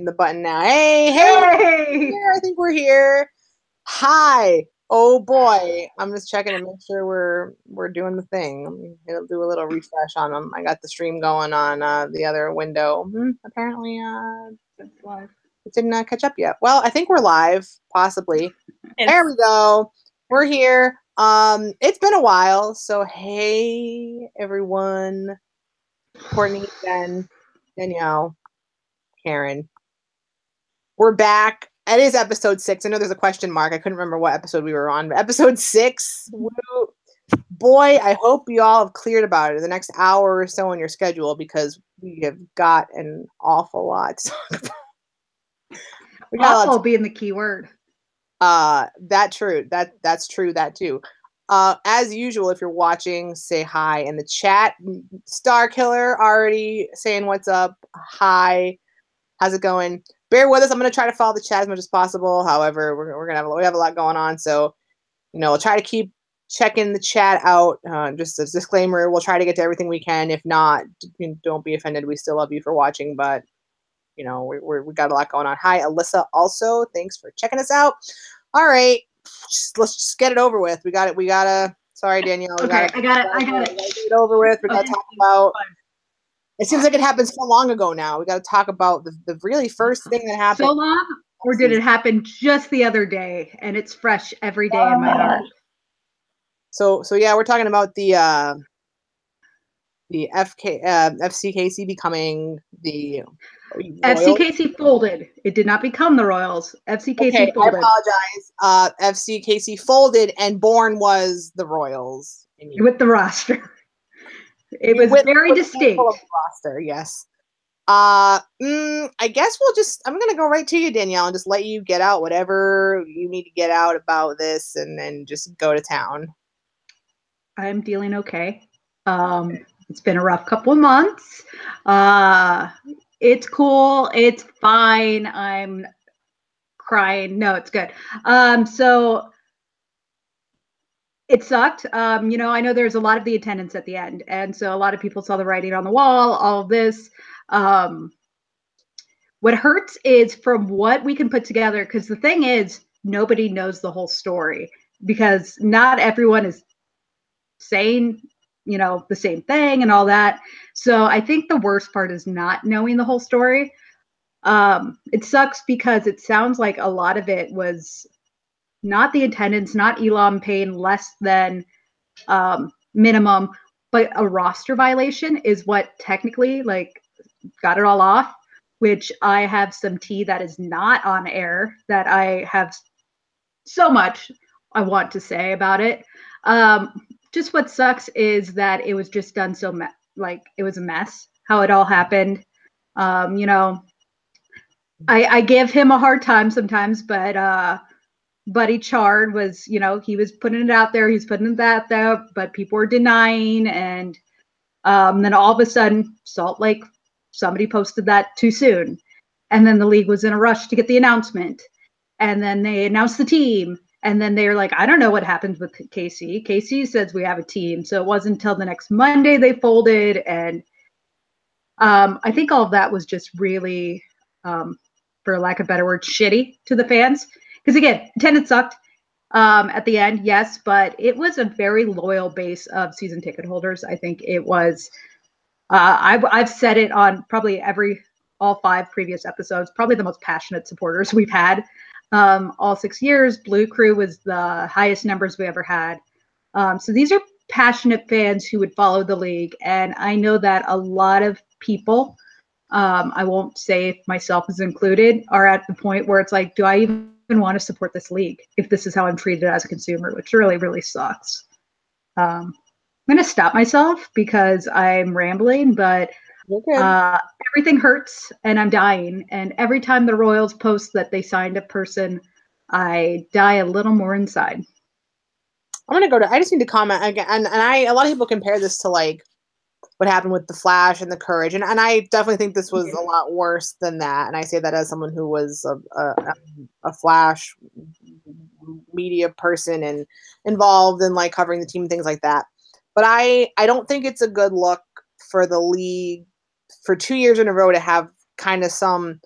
the button now. Hey, Hey! here. I think we're here. Hi. Oh boy. I'm just checking to make sure we're doing the thing. Let me do a little refresh on them. I got the stream going on the other window. Apparently it didn't catch up yet. Well, I think we're live, possibly. There we go. We're here. It's been a while, so hey everyone. Courtney, Jen, Danielle, Karen. We're back. It is episode 6. I know there's a question mark. I couldn't remember what episode we were on, but episode 6. Woo. Boy, I hope you all have cleared about it in the next hour or so on your schedule because we have got an awful lot to talk about. Awful being the key word. That's true. That's true. That too. As usual, if you're watching, say hi in the chat. Star Killer already saying what's up. Hi. How's it going? Bear with us. I'm going to try to follow the chat as much as possible. However, we have a lot going on. So, we'll try to keep checking the chat out. Just a disclaimer, we'll try to get to everything we can. If not, don't be offended. We still love you for watching, but we got a lot going on. Hi, Alyssa. Also, thanks for checking us out. All right, let's just get it over with. We got it. Sorry, Danielle. I got it. Get it over with. We got to talk about. It seems like it happened so long ago now. We got to talk about the really first thing that happened. So long, or did it happen just the other day and it's fresh every day in my heart? So yeah, we're talking about the FCKC becoming the FCKC folded. It did not become the Royals. FCKC folded. I apologize. FCKC folded and born was the Royals with the roster. It was very distinct. Roster, yes. I guess I'm gonna go right to you, Danielle, and just let you get out whatever you need to get out about this, and then just go to town. I'm dealing okay. It's been a rough couple of months. It's cool. It's fine. I'm crying. No, it's good. So it sucked. I know there's a lot of the attendance at the end. And so a lot of people saw the writing on the wall, all of this. What hurts is from what we can put together, because the thing is, nobody knows the whole story because not everyone is saying, the same thing and all that. So I think the worst part is not knowing the whole story. It sucks because it sounds like a lot of it was not the attendance, not Elam paying less than minimum, but a roster violation is what technically got it all off, which I have some tea that is not on air that I have so much I want to say about it. Just what sucks is that it was just done so it was a mess how it all happened. I give him a hard time sometimes, but Buddy Chard was, he was putting it out there. He's putting that there, but people were denying. And then all of a sudden, Salt Lake, somebody posted that too soon. And then the league was in a rush to get the announcement. And then they announced the team. And then they were like, I don't know what happens with KC. KC says we have a team. So it wasn't until the next Monday they folded. And I think all of that was just really, for lack of a better word, shitty to the fans. Because again, attendance sucked at the end, yes, but it was a very loyal base of season ticket holders. I think it was. I've said it on probably all 5 previous episodes. Probably the most passionate supporters we've had all 6 years. Blue Crew was the highest numbers we ever had. So these are passionate fans who would follow the league, and I know that a lot of people. I won't say if myself is included, are at the point where it's like, do I even want to support this league if this is how I'm treated as a consumer, which really, really sucks. I'm going to stop myself because I'm rambling, but everything hurts and I'm dying. And every time the Royals post that they signed a person, I die a little more inside. I just need to comment again. And a lot of people compare this to what happened with the Flash and the Courage. And I definitely think this was a lot worse than that. And I say that as someone who was a Flash media person and involved in covering the team and things like that. But I don't think it's a good look for the league for 2 years in a row to have kind of some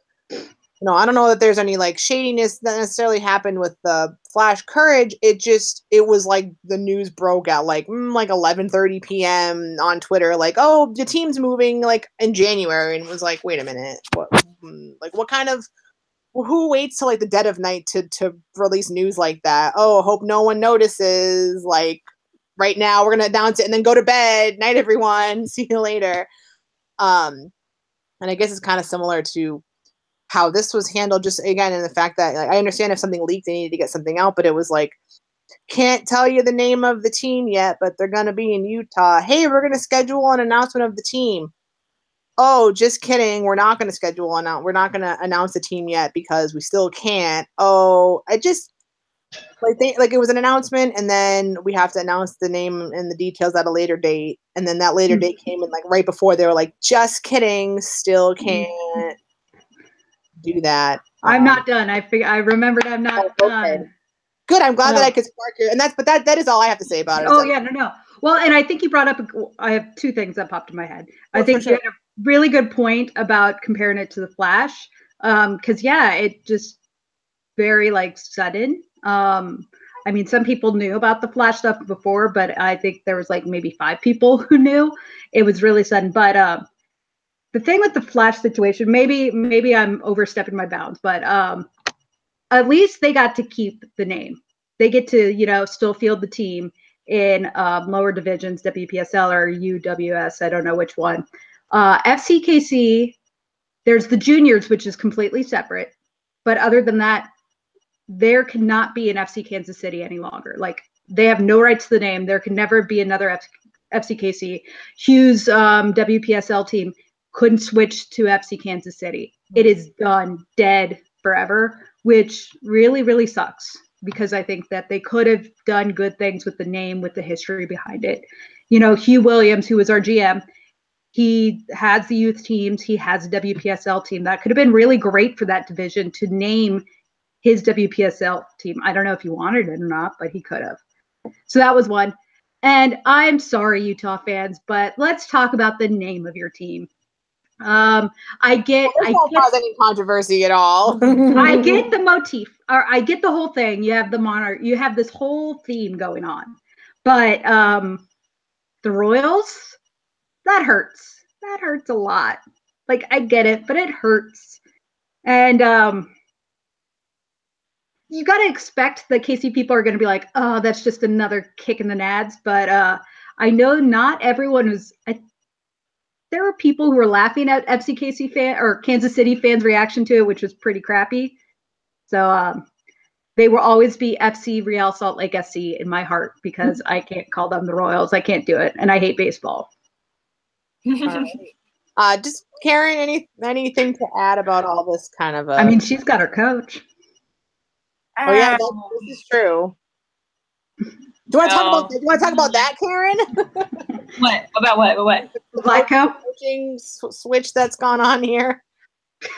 No, I don't know that there's any like shadiness that necessarily happened with the Flash Courage. It was like the news broke out like 11:30 p.m. on Twitter, like, oh, the team's moving like in January, and it was like, wait a minute, what kind of, who waits till like the dead of night to release news like that? Oh, hope no one notices. Like right now, we're gonna announce it and then go to bed. Night, everyone. See you later. And I guess it's kind of similar to how this was handled, just again in the fact that like, I understand if something leaked, they needed to get something out, but it was like, can't tell you the name of the team yet, but they're gonna be in Utah. Hey, we're gonna schedule an announcement of the team. Oh, just kidding. We're not gonna we're not gonna announce the team yet because we still can't. Oh, I just like it was an announcement, and then we have to announce the name and the details at a later date, and then that later date came in like right before they were like, just kidding, still can't do that. I'm not done. I remembered I'm not done. Good. I'm glad that I could spark you. And that is all I have to say about it. Oh, yeah, no. Well, and I think you brought up, I have two things that popped in my head. I think you had a really good point about comparing it to the Flash. Because, yeah, it just very like sudden. I mean, some people knew about the Flash stuff before, but I think there was like maybe 5 people who knew. It was really sudden. But the thing with the Flash situation, maybe I'm overstepping my bounds, but at least they got to keep the name. They get to, still field the team in lower divisions, WPSL or UWS. I don't know which one. FCKC, there's the juniors, which is completely separate. But other than that, there cannot be an FC Kansas City any longer. Like, they have no rights to the name. There can never be another FCKC. Hughes WPSL team couldn't switch to FC Kansas City. It is done, dead forever, which really, really sucks, because I think that they could have done good things with the name, with the history behind it. Hugh Williams, who was our GM, he has the youth teams. He has a WPSL team. That could have been really great for that division to name his WPSL team. I don't know if he wanted it or not, but he could have. So that was one. And I'm sorry, Utah fans, but let's talk about the name of your team. I won't cause any controversy at all. I get the motif, or I get the whole thing. You have the monarch, you have this whole theme going on, but the Royals, that hurts. That hurts a lot. Like, I get it, but it hurts. And you got to expect the KC people are going to be like, oh, that's just another kick in the nads. But I know not everyone was. There were people who were laughing at FCKC fan or Kansas City fans' reaction to it, which was pretty crappy. So they will always be FC Real Salt Lake SC in my heart, because I can't call them the Royals. I can't do it, and I hate baseball. Just Karen, anything to add about all this kind of? I mean, she's got her coach. Oh yeah, this is true. Do you want to talk about that, Karen? What about what? The coaching switch that's gone on here.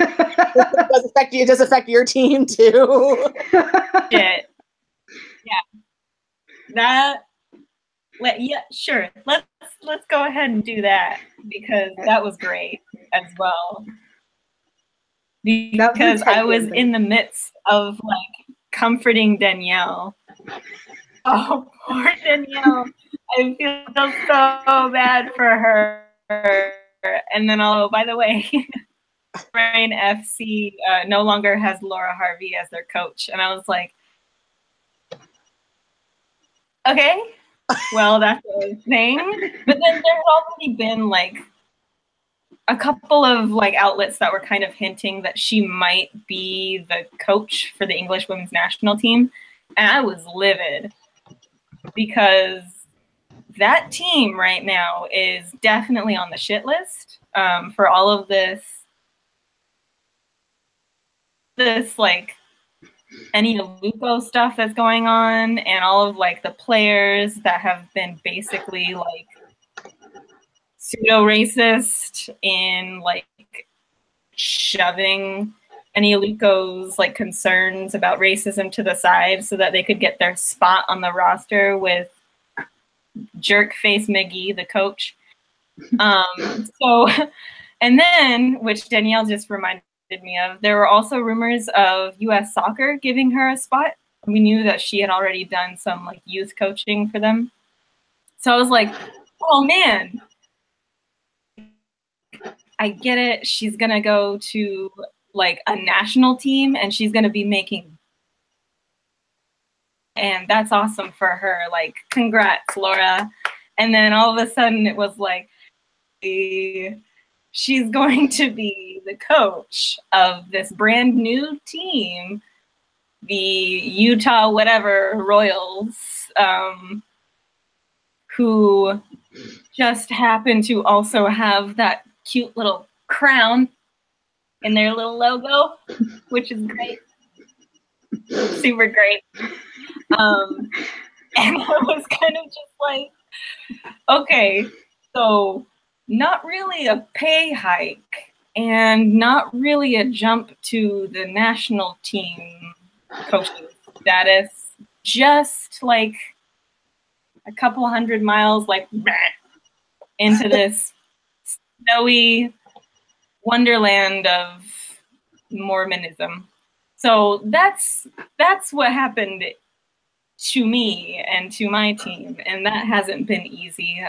It does affect your team too. Shit. Yeah. Sure. Let's go ahead and do that, because that was great as well. Because I was in the midst of like comforting Danielle. Oh, poor Danielle. I feel so bad for her. And then, by the way, Rain FC no longer has Laura Harvey as their coach. And I was like, okay, well, that's a thing. But then there's already been like a couple of like outlets that were kind of hinting that she might be the coach for the English women's national team. And I was livid, because that team right now is definitely on the shit list for all of this like any Lupo stuff that's going on, and all of like the players that have been basically like pseudo-racist in like shoving any Luco's like concerns about racism to the side so that they could get their spot on the roster with jerk face Miggy, the coach. And then, which Danielle just reminded me of. There were also rumors of U.S. Soccer giving her a spot. We knew that she had already done some like youth coaching for them. So I was like, oh man, I get it. She's going to go to like a national team and she's going to be making. And that's awesome for her. Like, congrats, Laura. And then all of a sudden it was like, she's going to be the coach of this brand new team, the Utah whatever Royals, who just happen to also have that cute little crown in their little logo, which is great. Super great. And I was kind of just like, okay, so not really a pay hike and not really a jump to the national team coaching status, just like a couple 100 miles like into this snowy wonderland of Mormonism. So that's what happened to me and to my team, and that hasn't been easy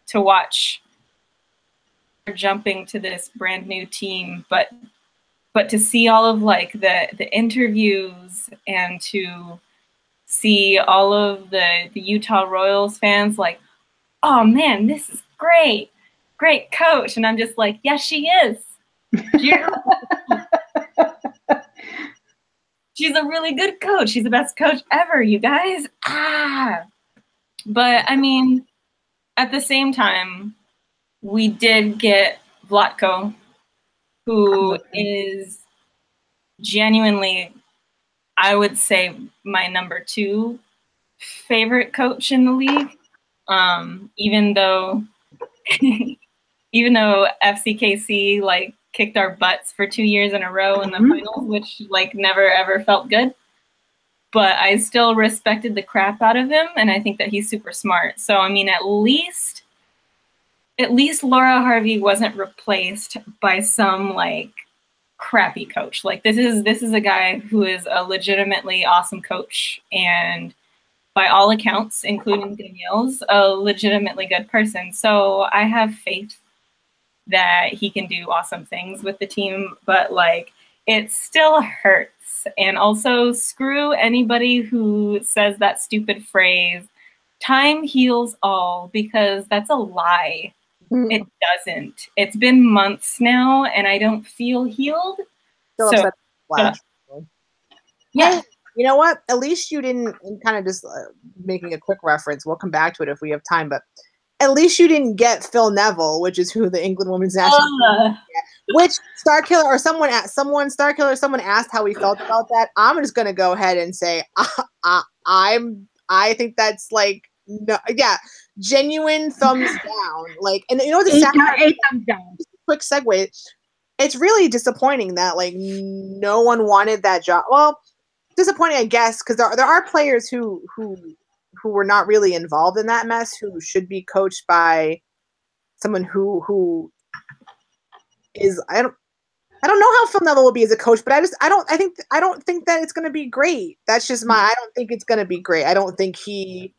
to watch jumping to this brand new team, but to see all of like the interviews and to see all of the Utah Royals fans like, oh man, this is great coach, and I'm just like, yes, she is. She's a really good coach. She's the best coach ever, you guys. But I mean, at the same time, we did get Vlatko, who is genuinely, I would say, my number 2 favorite coach in the league. Even though FCKC like kicked our butts for 2 years in a row in the finals, which like never ever felt good. But I still respected the crap out of him, and I think that he's super smart. So I mean, at least Laura Harvey wasn't replaced by some like crappy coach. Like this is a guy who is a legitimately awesome coach, and by all accounts, including Danielle's, a legitimately good person. So I have faith that he can do awesome things with the team, but like it still hurts. And also screw anybody who says that stupid phrase, time heals all, because that's a lie. It doesn't. It's been months now and I don't feel healed. Still so, upset. Yeah. You know what? At least you didn't, kind of just making a quick reference. We'll come back to it if we have time, but at least you didn't get Phil Neville, which is who the England women's national team, which Starkiller or someone asked how we felt about that. I'm just going to go ahead and say, I think that's like, no, yeah, genuine thumbs down. Like, and you know what? Eight thumbs down. Just a quick segue. It's really disappointing that like no one wanted that job. Well, disappointing, I guess, because there are players who were not really involved in that mess, who should be coached by someone who is I don't know how Phil Neville will be as a coach, but I don't think that it's going to be great. That's just I don't think it's going to be great. I don't think he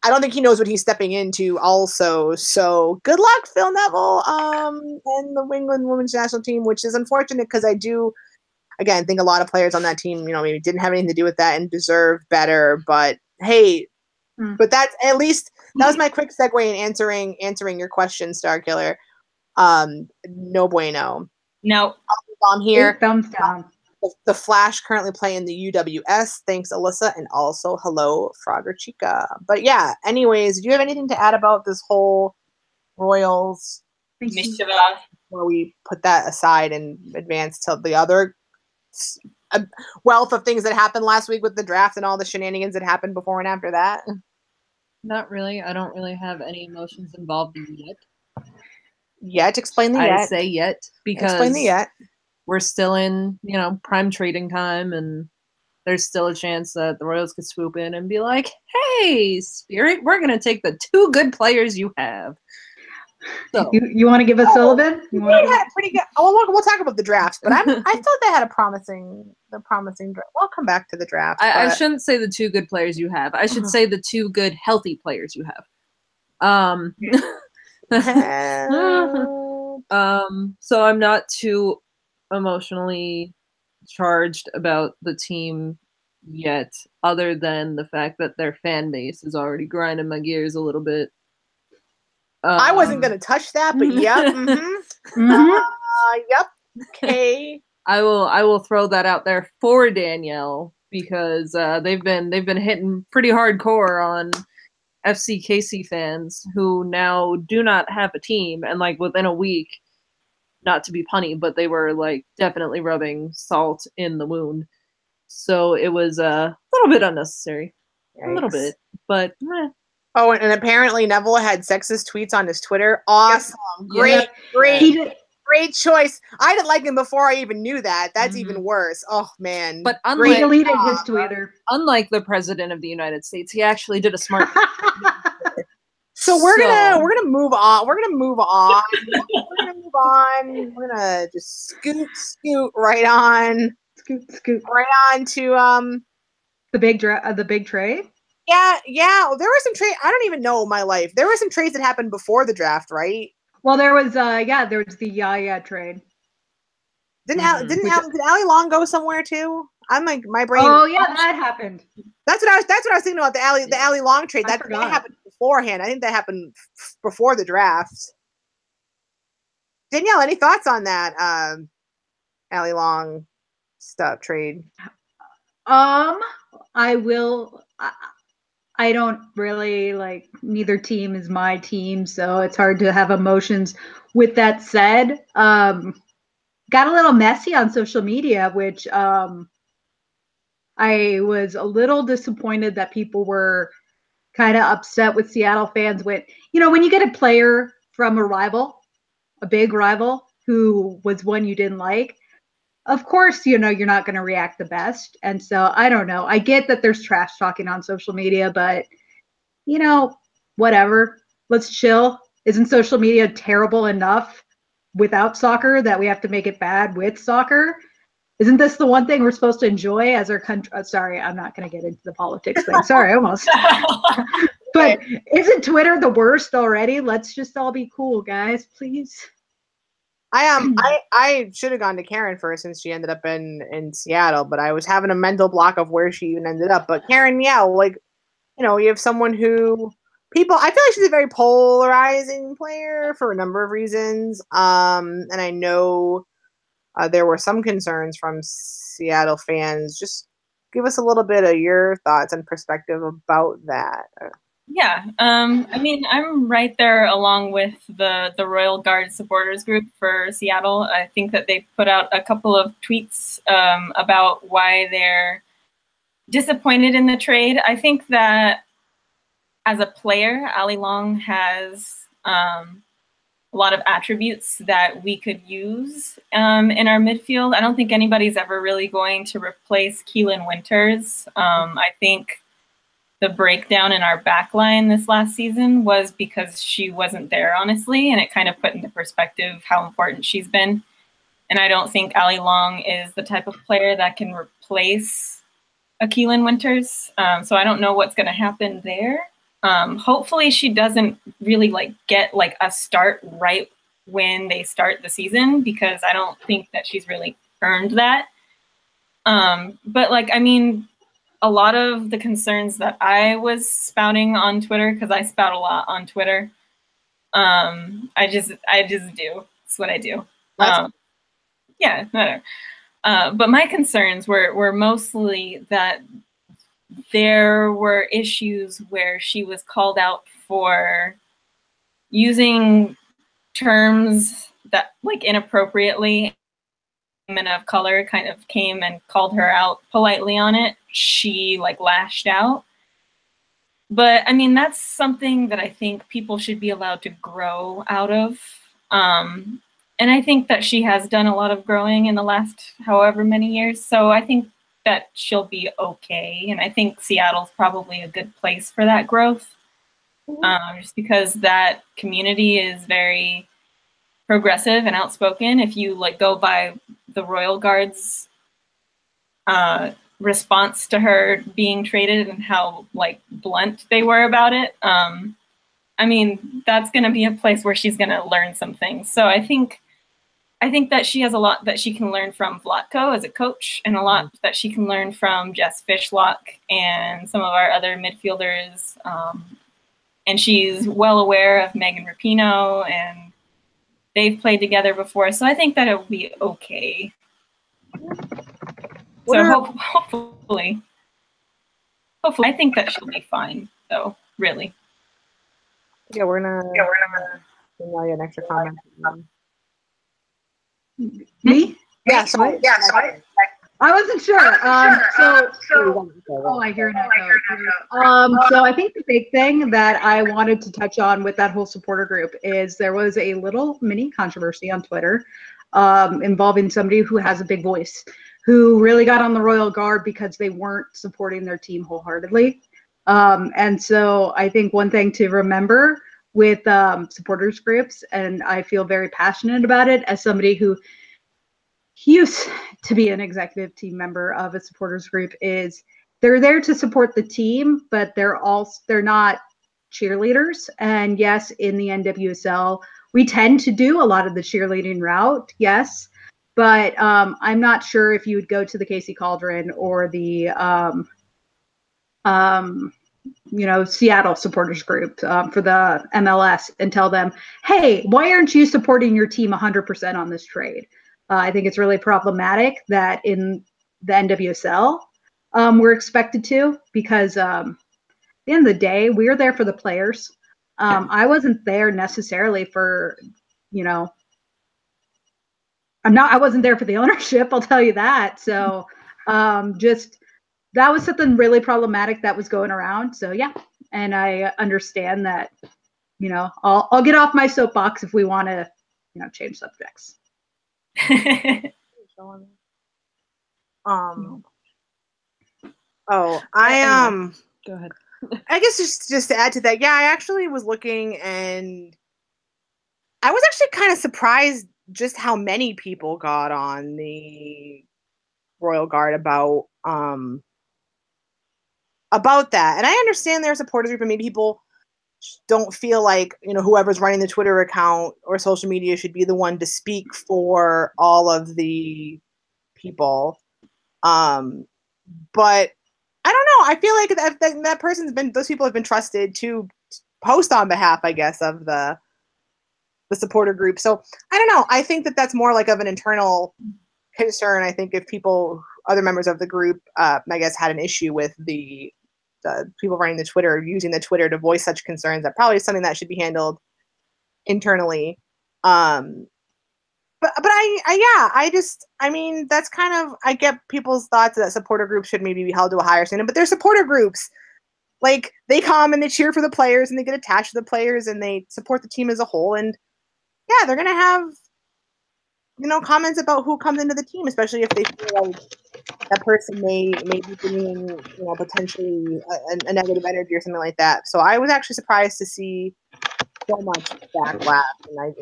knows what he's stepping into also. So good luck, Phil Neville, and the England women's national team, which is unfortunate because I do, again, think a lot of players on that team, maybe didn't have anything to do with that and deserve better. But hey, but that's at least that was my quick segue in answering your question, Starkiller. No bueno. No. I'm here. Thumbs down. The Flash currently play in the UWS. Thanks, Alyssa, and also hello, Frogger Chica. But yeah, anyways, do you have anything to add about this whole Royals Mischieva? Where we put that aside and advance to the other wealth of things that happened last week with the draft and all the shenanigans that happened before and after that? Not really. I don't really have any emotions involved yet. Yet, explain the yet. I say yet because explain the yet. We're still in, prime trading time, and there's still a chance that the Royals could swoop in and be like, hey, Spirit, we're going to take the 2 good players you have. So You want to give us Sullivan? They had a pretty good. Oh, we'll talk about the drafts, but I thought they had a promising draft. I'll come back to the draft. I shouldn't say the 2 good players you have. I should say the 2 good healthy players you have. So I'm not too emotionally charged about the team yet, other than the fact that their fan base is already grinding my gears a little bit. I wasn't gonna touch that, but yep. Yep. Okay. I will throw that out there for Danielle because they've been hitting pretty hardcore on FCKC fans who now do not have a team, and like within a week, not to be punny, but they were like definitely rubbing salt in the wound. So it was a little bit unnecessary. Yikes. A little bit, but Oh, and apparently Neville had sexist tweets on his Twitter. Awesome. Yep. Great choice. I didn't like him before I even knew that. That's even worse. Oh man. But he deleted his Twitter. Unlike the President of the United States, he actually did a smart So we're gonna move on. We're gonna move on. We're gonna just scoot right on. Scoot right on to the big trade. Yeah. There were some trade. I don't even know my life. There were some trades that happened before the draft, right? Well, there was the Yaya trade. Did Ali Long go somewhere too? I'm like my brain. Oh yeah, that happened. That's what I was thinking about the Ali Long trade. That happened beforehand. I think that happened before the draft. Danielle, any thoughts on that Ali Long stuff trade? I will. I don't really like. Neither team is my team, so it's hard to have emotions. With that said, got a little messy on social media, which I was a little disappointed that people were kind of upset with Seattle fans. When you get a player from a rival, a big rival, who was one you didn't like, of course, you're not going to react the best. And so I don't know. I get that there's trash talking on social media, but whatever. Let's chill. Isn't social media terrible enough without soccer that we have to make it bad with soccer? Isn't this the one thing we're supposed to enjoy as our country? Sorry, I'm not going to get into the politics thing. Sorry, almost. But isn't Twitter the worst already? Let's just all be cool, guys, please. I should have gone to Karen first since she ended up in Seattle, but I was having a mental block of where she even ended up. But Karen, yeah, you have someone who I feel like she's a very polarizing player for a number of reasons. And I know there were some concerns from Seattle fans. Just give us a little bit of your thoughts and perspective about that. Yeah, I mean, I'm right there along with the Royal Guard supporters group for Seattle. I think that they put out a couple of tweets about why they're disappointed in the trade. I think that as a player, Ali Long has a lot of attributes that we could use in our midfield. I don't think anybody's ever really going to replace Keelan Winters. I think the breakdown in our back line this last season was because she wasn't there, honestly, and it kind of put into perspective how important she's been. And I don't think Ali Long is the type of player that can replace a Keelan Winters. So I don't know what's going to happen there. Hopefully she doesn't really get a start right when they start the season, because I don't think that she's really earned that. But I mean, a lot of the concerns that I was spouting on Twitter, because I spout a lot on Twitter, I just do. It's what I do. Yeah, whatever. But my concerns were mostly that there were issues where she was called out for using terms that inappropriately. Women of color kind of came and called her out politely on it. She lashed out. But I mean, that's something that I think people should be allowed to grow out of. And I think that she has done a lot of growing in the last however many years. So I think that she'll be okay. And I think Seattle's probably a good place for that growth. just because that community is very progressive and outspoken. If you like go by the Royal Guard's response to her being traded and how like blunt they were about it, I mean, that's going to be a place where she's going to learn some things. So I think that she has a lot that she can learn from Vlatko as a coach, and a lot that she can learn from Jess Fishlock and some of our other midfielders. And she's well aware of Megan Rapinoe, and they've played together before. So I think that it'll be okay. So hopefully, I think that she'll be fine, though, really. Yeah, we're gonna an extra comment. Me? Yeah, sorry. I wasn't sure. Oh, I hear an echo. So I think the big thing that I wanted to touch on with that whole supporter group is there was a little mini controversy on Twitter involving somebody who has a big voice, who really got on the Royal Guard because they weren't supporting their team wholeheartedly. And so I think one thing to remember with supporters groups, and I feel very passionate about it as somebody who used to be an executive team member of a supporters group, is they're there to support the team, but they're not cheerleaders. And yes, in the NWSL, we tend to do a lot of the cheerleading route, yes. But I'm not sure if you would go to the Casey Cauldron or the Seattle supporters group for the MLS and tell them, hey, why aren't you supporting your team 100% on this trade? I think it's really problematic that in the NWSL we're expected to, because at the end of the day, we're there for the players. I wasn't there necessarily for, I wasn't there for the ownership, I'll tell you that. So that was something really problematic that was going around. So yeah, and I understand that, I'll get off my soapbox if we want to, change subjects. Go ahead. I guess just to add to that, yeah, I actually was looking, and I was actually kind of surprised just how many people got on the Royal Guard about that. And I understand their supporters group, and maybe people don't feel like, whoever's running the Twitter account or social media should be the one to speak for all of the people. But I don't know. I feel like those people have been trusted to post on behalf, I guess, of the supporter group. So I don't know. I think that that's more like of an internal concern. I think if other members of the group, I guess, had an issue with the people running the Twitter, using the Twitter to voice such concerns, that probably is something that should be handled internally. But that's kind of, I get people's thoughts that supporter groups should maybe be held to a higher standard, but they're supporter groups. Like, they come and they cheer for the players, and they get attached to the players, and they support the team as a whole. And yeah, they're going to have, comments about who comes into the team, especially if they feel like that person may be bringing, potentially a negative energy or something like that. So I was actually surprised to see so much backlash, and I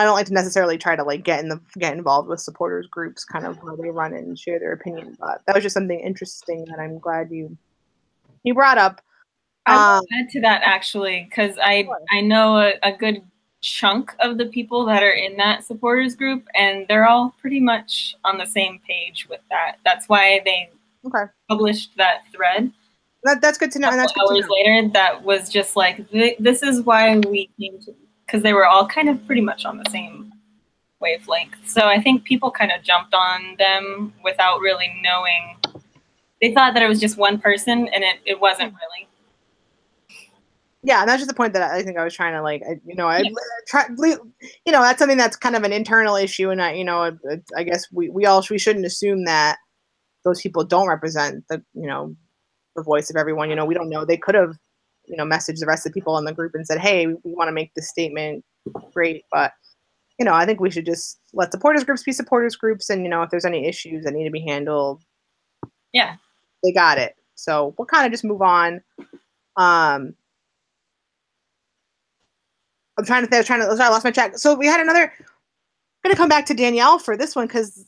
don't like to necessarily try to like get involved with supporters groups, kind of how they run and share their opinion. But that was just something interesting that I'm glad you brought up. I'll add to that, actually, because I know a good chunk of the people that are in that supporters group, and they're all pretty much on the same page with that. That's why they published that thread. That's good to know. And that's good hours later, that was just like, this is why we came to, because they were all kind of pretty much on the same wavelength. So I think people kind of jumped on them without really knowing. They thought that it was just one person, and it wasn't really. Yeah, and that's just the point that I think I was trying to that's something that's kind of an internal issue, and I guess we shouldn't assume that those people don't represent the voice of everyone. We don't know. They could have messaged the rest of the people in the group and said, hey, we want to make this statement. Great, but I think we should just let supporters groups be supporters groups, and if there's any issues that need to be handled, yeah, they got it. So we'll kind of just move on. I'm trying to think. Sorry, I lost my track. So we had another. I'm gonna come back to Danielle for this one because.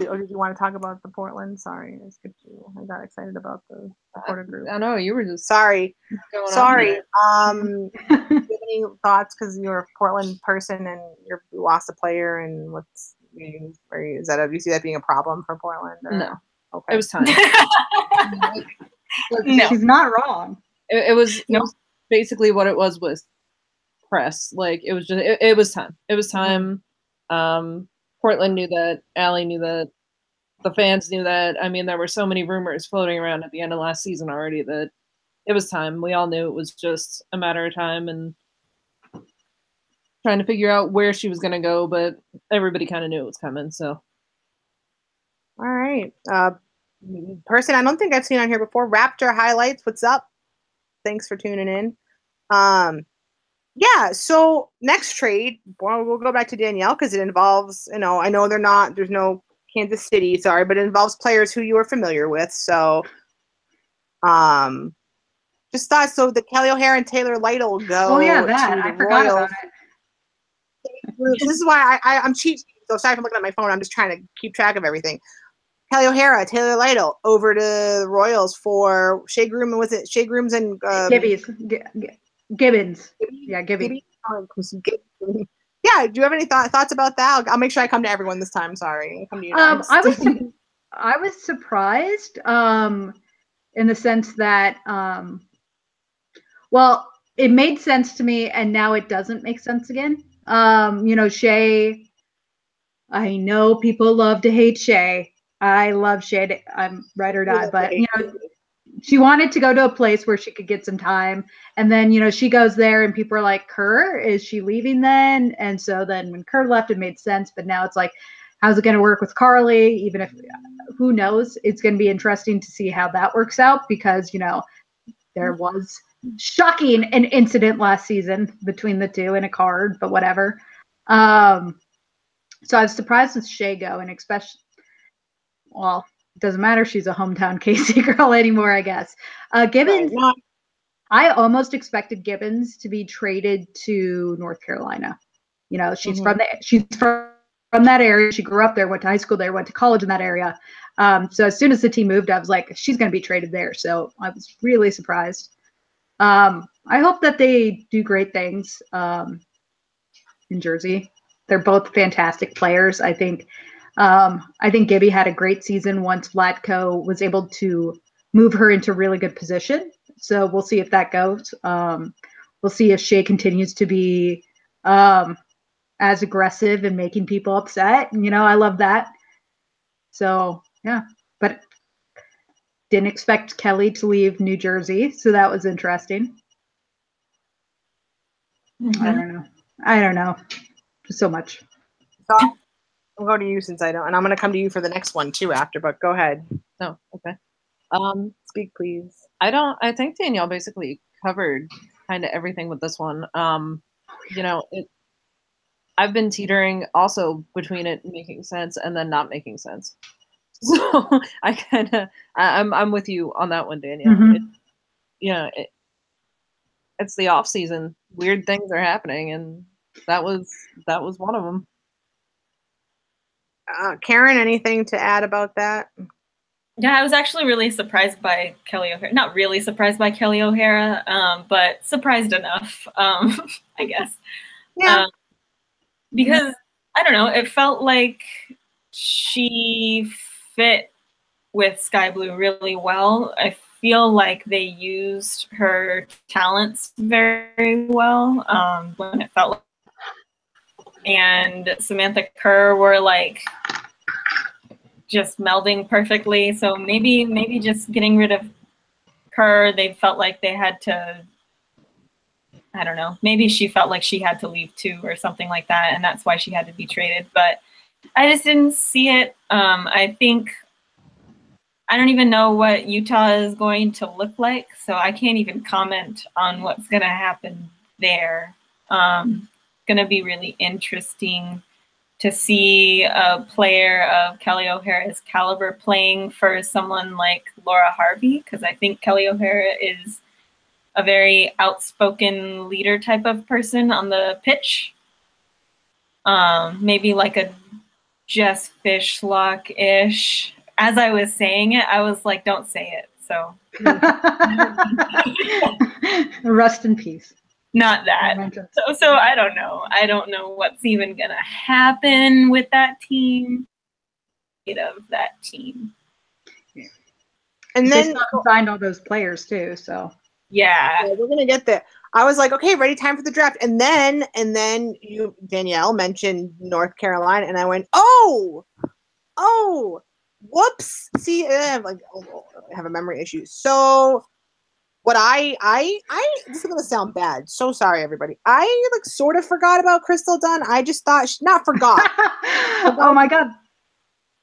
Or did you want to talk about the Portland? Sorry, I skipped you. I got excited about the supporter group. I know you were just sorry. going Sorry. on Do you have any thoughts because you're a Portland person and you lost a player and what's is that? Do you see that being a problem for Portland? Or? No. Okay. It was time. No. She's not wrong. It was basically what it was with press. Like it was just it was time. It was time. Portland knew that. Allie knew that. The fans knew that. I mean, there were so many rumors floating around at the end of last season already that it was time. We all knew it was just a matter of time and trying to figure out where she was going to go, but everybody kind of knew it was coming. So, all right. Person I don't think I've seen on here before. Raptor highlights. What's up? Thanks for tuning in. Yeah, so next trade, we'll go back to Danielle because it involves, I know there's no Kansas City, sorry, but it involves players who you are familiar with. So, just thought, so the Kelly O'Hara and Taylor Lytle go. Oh yeah, that to I the forgot Royals. about it. This is why I'm cheap. So sorry for looking at my phone. I'm just trying to keep track of everything. Kelly O'Hara, Taylor Lytle over to the Royals for Shea Groom. Was it Shea Grooms and Gibbons? Yeah, Gibbons. Yeah, do you have any thoughts about that? I'll make sure I come to everyone this time. Sorry, I'll come to you next. I was surprised in the sense that well, it made sense to me, and now it doesn't make sense again. Shea. I know people love to hate Shea. I love Shea. I'm right or die, but she wanted to go to a place where she could get some time. And then, she goes there and people are like, Kerr, is she leaving then? And so then when Kerr left, it made sense. But now it's like, how's it going to work with Carly? Even if, who knows? It's going to be interesting to see how that works out because, there was shocking an incident last season between the two in a card, but whatever. So I was surprised with Shea going, especially, well, it doesn't matter. She's a hometown KC girl anymore, I guess. Gibbons, right, I almost expected Gibbons to be traded to North Carolina. She's from that area. She grew up there, went to high school there, went to college in that area. So as soon as the team moved, I was like, she's going to be traded there. So I was really surprised. I hope that they do great things in Jersey. They're both fantastic players. I think Gibby had a great season once Vlatko was able to move her into really good position. So we'll see if that goes. We'll see if Shea continues to be as aggressive and making people upset. I love that. So yeah, but didn't expect Kelly to leave New Jersey, so that was interesting. Mm-hmm. I don't know. So much. So I'll go to you since I don't, and I'm going to come to you for the next one too after. But go ahead. Oh, okay. Speak, please. I think Danielle basically covered kind of everything with this one. I've been teetering also between it making sense and then not making sense. So I'm with you on that one, Danielle. Mm-hmm. It's the off season. Weird things are happening, and that was one of them. Karen, anything to add about that? Yeah, I was actually really surprised by Kelly O'Hara. Not really surprised by Kelly O'Hara, but surprised enough, I guess. Yeah. Because, I don't know, it felt like she fit with Sky Blue really well. I feel like they used her talents very well when it felt like. And Samantha Kerr were like just melding perfectly. So maybe just getting rid of Kerr, they felt like they had to, I don't know, maybe she felt like she had to leave too or something like that. And that's why she had to be traded. But I just didn't see it. I think, I don't even know what Utah is going to look like. So I can't even comment on what's going to happen there. Going to be really interesting to see a player of Kelly O'Hara's caliber playing for someone like Laura Harvey, because I think Kelly O'Hara is a very outspoken leader type of person on the pitch. Maybe like a Jess Fishlock-ish. As I was saying it, I was like, don't say it. So rest in peace. Not that. So I don't know. I don't know what's even gonna happen with that team. Of that team. And then signed all those players too. So yeah, we're gonna get there. I was like, okay, ready, time for the draft. And then you, Danielle, mentioned North Carolina, and I went, oh, whoops. See, I have a memory issue. So what this is gonna sound bad. So sorry, everybody. I like sort of forgot about Crystal Dunn. I just thought not forgot. Oh my God.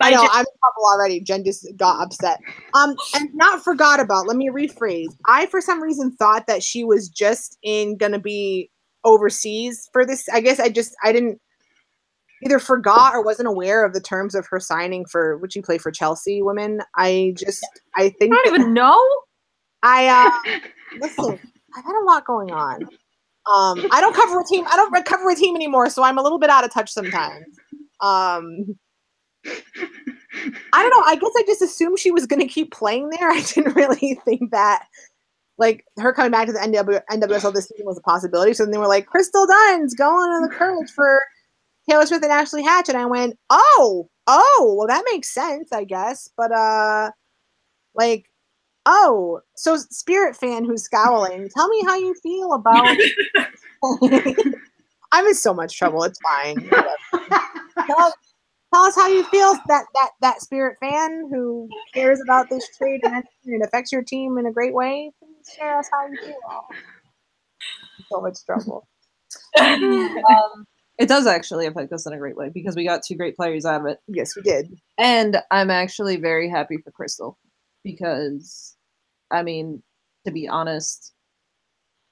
I know, I'm in trouble already. Jen just got upset. And not forgot about, let me rephrase. I, for some reason, thought that she was just gonna be overseas for this. I guess I didn't either forgot or wasn't aware of the terms of her signing for, would she play for Chelsea women? I think I don't even know. Listen, I've had a lot going on. I don't cover a team anymore, so I'm a little bit out of touch sometimes. I don't know. I guess I just assumed she was going to keep playing there. I didn't really think that, like, her coming back to the NWSL this season was a possibility. So then they were like, Crystal Dunn's going on the Courage for Taylor Swift and Ashley Hatch. And I went, oh, well, that makes sense, I guess. But, so Spirit fan who's scowling, tell me how you feel about I'm in so much trouble. It's fine. Tell us how you feel, that Spirit fan who cares about this trade and it affects your team in a great way. Please share us how you feel. So much trouble. It does actually affect us in a great way because we got two great players out of it. Yes, we did. And I'm actually very happy for Crystal because, I mean, to be honest,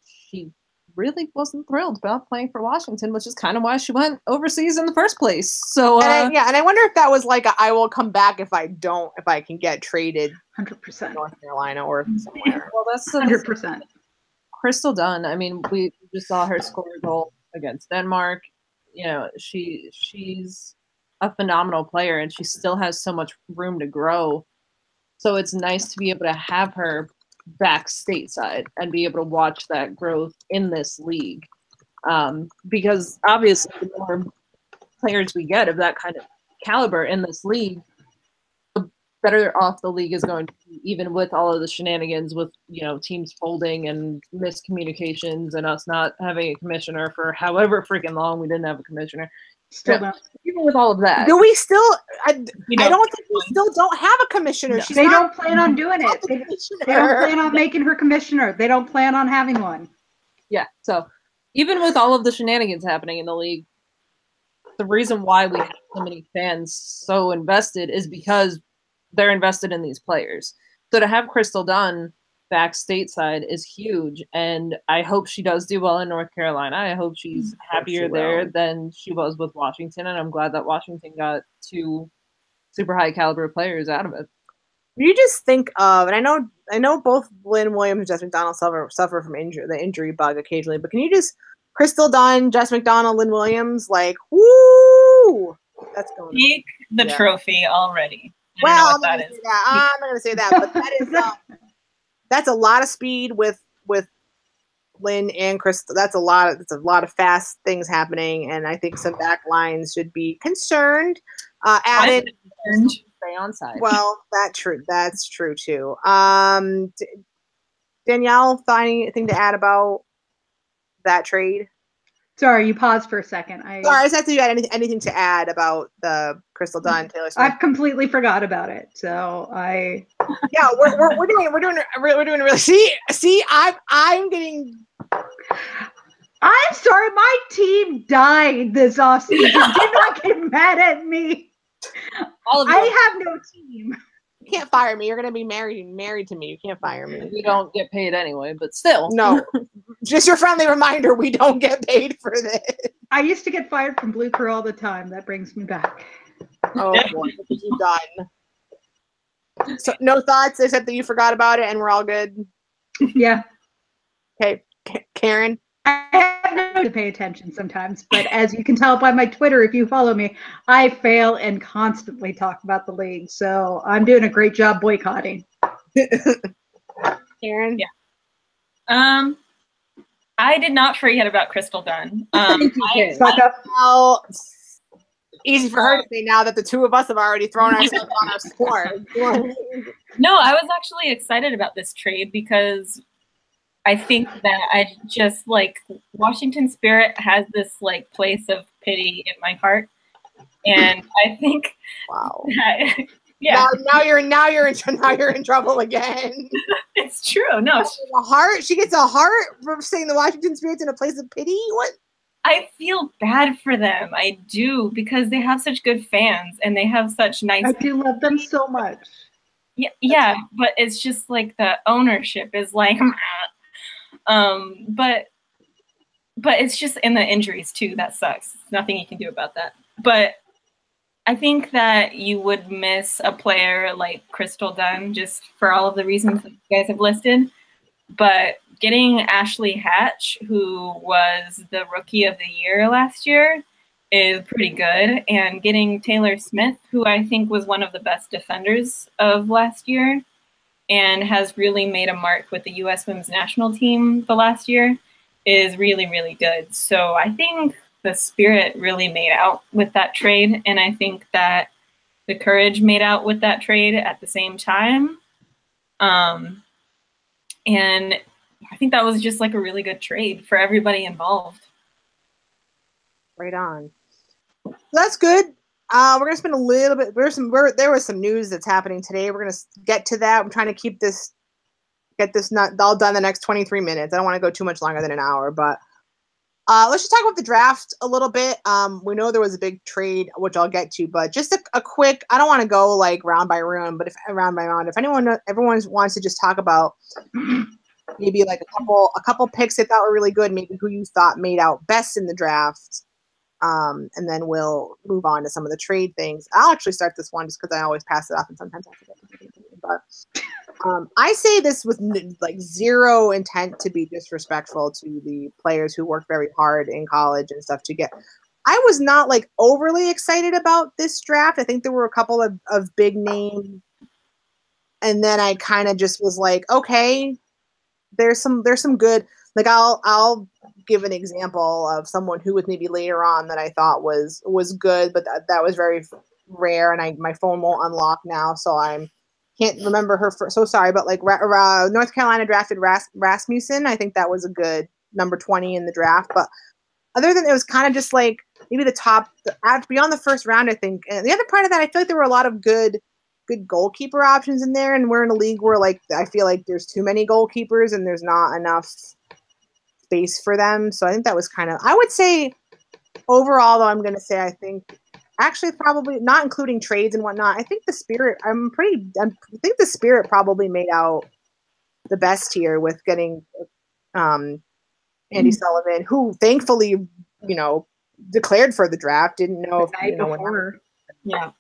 she really wasn't thrilled about playing for Washington, which is kind of why she went overseas in the first place. So and I wonder if that was like I will come back if I can get traded 100% to North Carolina or somewhere. Well, that's 100%. Crystal Dunn. I mean, we just saw her score a goal against Denmark. You know, she's a phenomenal player, and she still has so much room to grow. So it's nice to be able to have her back stateside and be able to watch that growth in this league. Because obviously the more players we get of that kind of caliber in this league, the better off the league is going to be, even with all of the shenanigans with, you know, teams folding and miscommunications and us not having a commissioner for however freaking long we didn't have a commissioner. Even with all of that. Do we still? I don't think we still don't have a commissioner. No. They don't plan on doing it. They don't plan on making her commissioner. They don't plan on having one. Yeah. So even with all of the shenanigans happening in the league, the reason why we have so many fans so invested is because they're invested in these players. So to have Crystal Dunn back stateside is huge, and I hope she does do well in North Carolina. I hope she's happier there than she was with Washington, and I'm glad that Washington got two super high caliber players out of it. You just think of, and I know both Lynn Williams and Jess McDonald suffer from the injury bug occasionally, but can you just Crystal Dunn, Jess McDonald, Lynn Williams, like, woo, that's going take the trophy already. Well, I'm not going to say that, but that is that's a lot of speed with Lynn and Crystal. It's a lot of fast things happening, and I think some back lines should be concerned. Added stay on side. Well, that's true too. Danielle, thought anything to add about that trade? Sorry, you paused for a second. Sorry, I just have to add anything to add about the Crystal Dunn Taylor Swift. I've completely forgot about it, so yeah, we're doing really. See, I'm getting. I'm sorry, my team died this offseason. Do not get mad at me. I have no team. You can't fire me. You're gonna be married to me. You can't fire me. You don't get paid anyway, but still. No. Just your friendly reminder, we don't get paid for this. I used to get fired from Blue Crew all the time. That brings me back. Oh boy, what have you done? So no thoughts except that you forgot about it and we're all good. Yeah. Okay, Karen. I have no to pay attention sometimes, but as you can tell by my Twitter, if you follow me, I fail and constantly talk about the league. So I'm doing a great job boycotting. Karen? Yeah. I did not forget about Crystal Dunn. Suck up. Well, easy for her to say now that the two of us have already thrown ourselves on our sword. No, I was actually excited about this trade because I think that I just like Washington Spirit has this like place of pity in my heart, and I think Wow. that, yeah, Now you're in trouble again. it's true. No, A heart. She gets a heart for saying the Washington Spirit's in a place of pity. What? I feel bad for them. I do, because they have such good fans and they have such nice. I do love them so much. Yeah, but it's just like the ownership is like, but it's just in the injuries too. That sucks. Nothing you can do about that. But I think that you would miss a player like Crystal Dunn just for all of the reasons that you guys have listed. But getting Ashley Hatch, who was the Rookie of the Year last year, is pretty good. And getting Taylor Smith, who I think was one of the best defenders of last year and has really made a mark with the U.S. Women's National Team the last year, is really, really good. So I think the Spirit really made out with that trade. And I think that the Courage made out with that trade at the same time. And I think that was just like a really good trade for everybody involved. Right on. That's good. We're gonna spend a little bit. There was some news that's happening today. We're gonna get to that. I'm trying to get this not all done the next 23 minutes. I don't want to go too much longer than an hour, but let's just talk about the draft a little bit. We know there was a big trade, which I'll get to, but just a quick. I don't want to go like round by round, but if everyone wants to just talk about maybe like a couple picks they thought were really good, maybe who you thought made out best in the draft. And then we'll move on to some of the trade things. I'll actually start this one just because I always pass it off and sometimes I forget. But I say this with like zero intent to be disrespectful to the players who worked very hard in college and stuff to get. I was not like overly excited about this draft. I think there were a couple of big names. And then I kind of just was like, okay, there's some good, like I'll give an example of someone who was maybe later on that I thought was good, but that was very rare, and my phone won't unlock now, so I can't remember her. So sorry, but like North Carolina drafted Rasmussen. I think that was a good number 20 in the draft, but other than it was kind of just like maybe beyond the first round, I think. And the other part of that, I feel like there were a lot of good goalkeeper options in there, and we're in a league where like I feel like there's too many goalkeepers and there's not enough space for them. So I think that was kind of, I would say overall, though, I'm going to say I think actually probably not including trades and whatnot. I think the Spirit, I think the Spirit probably made out the best here with getting Andy Sullivan, who thankfully, declared for the draft. Didn't know if Yeah.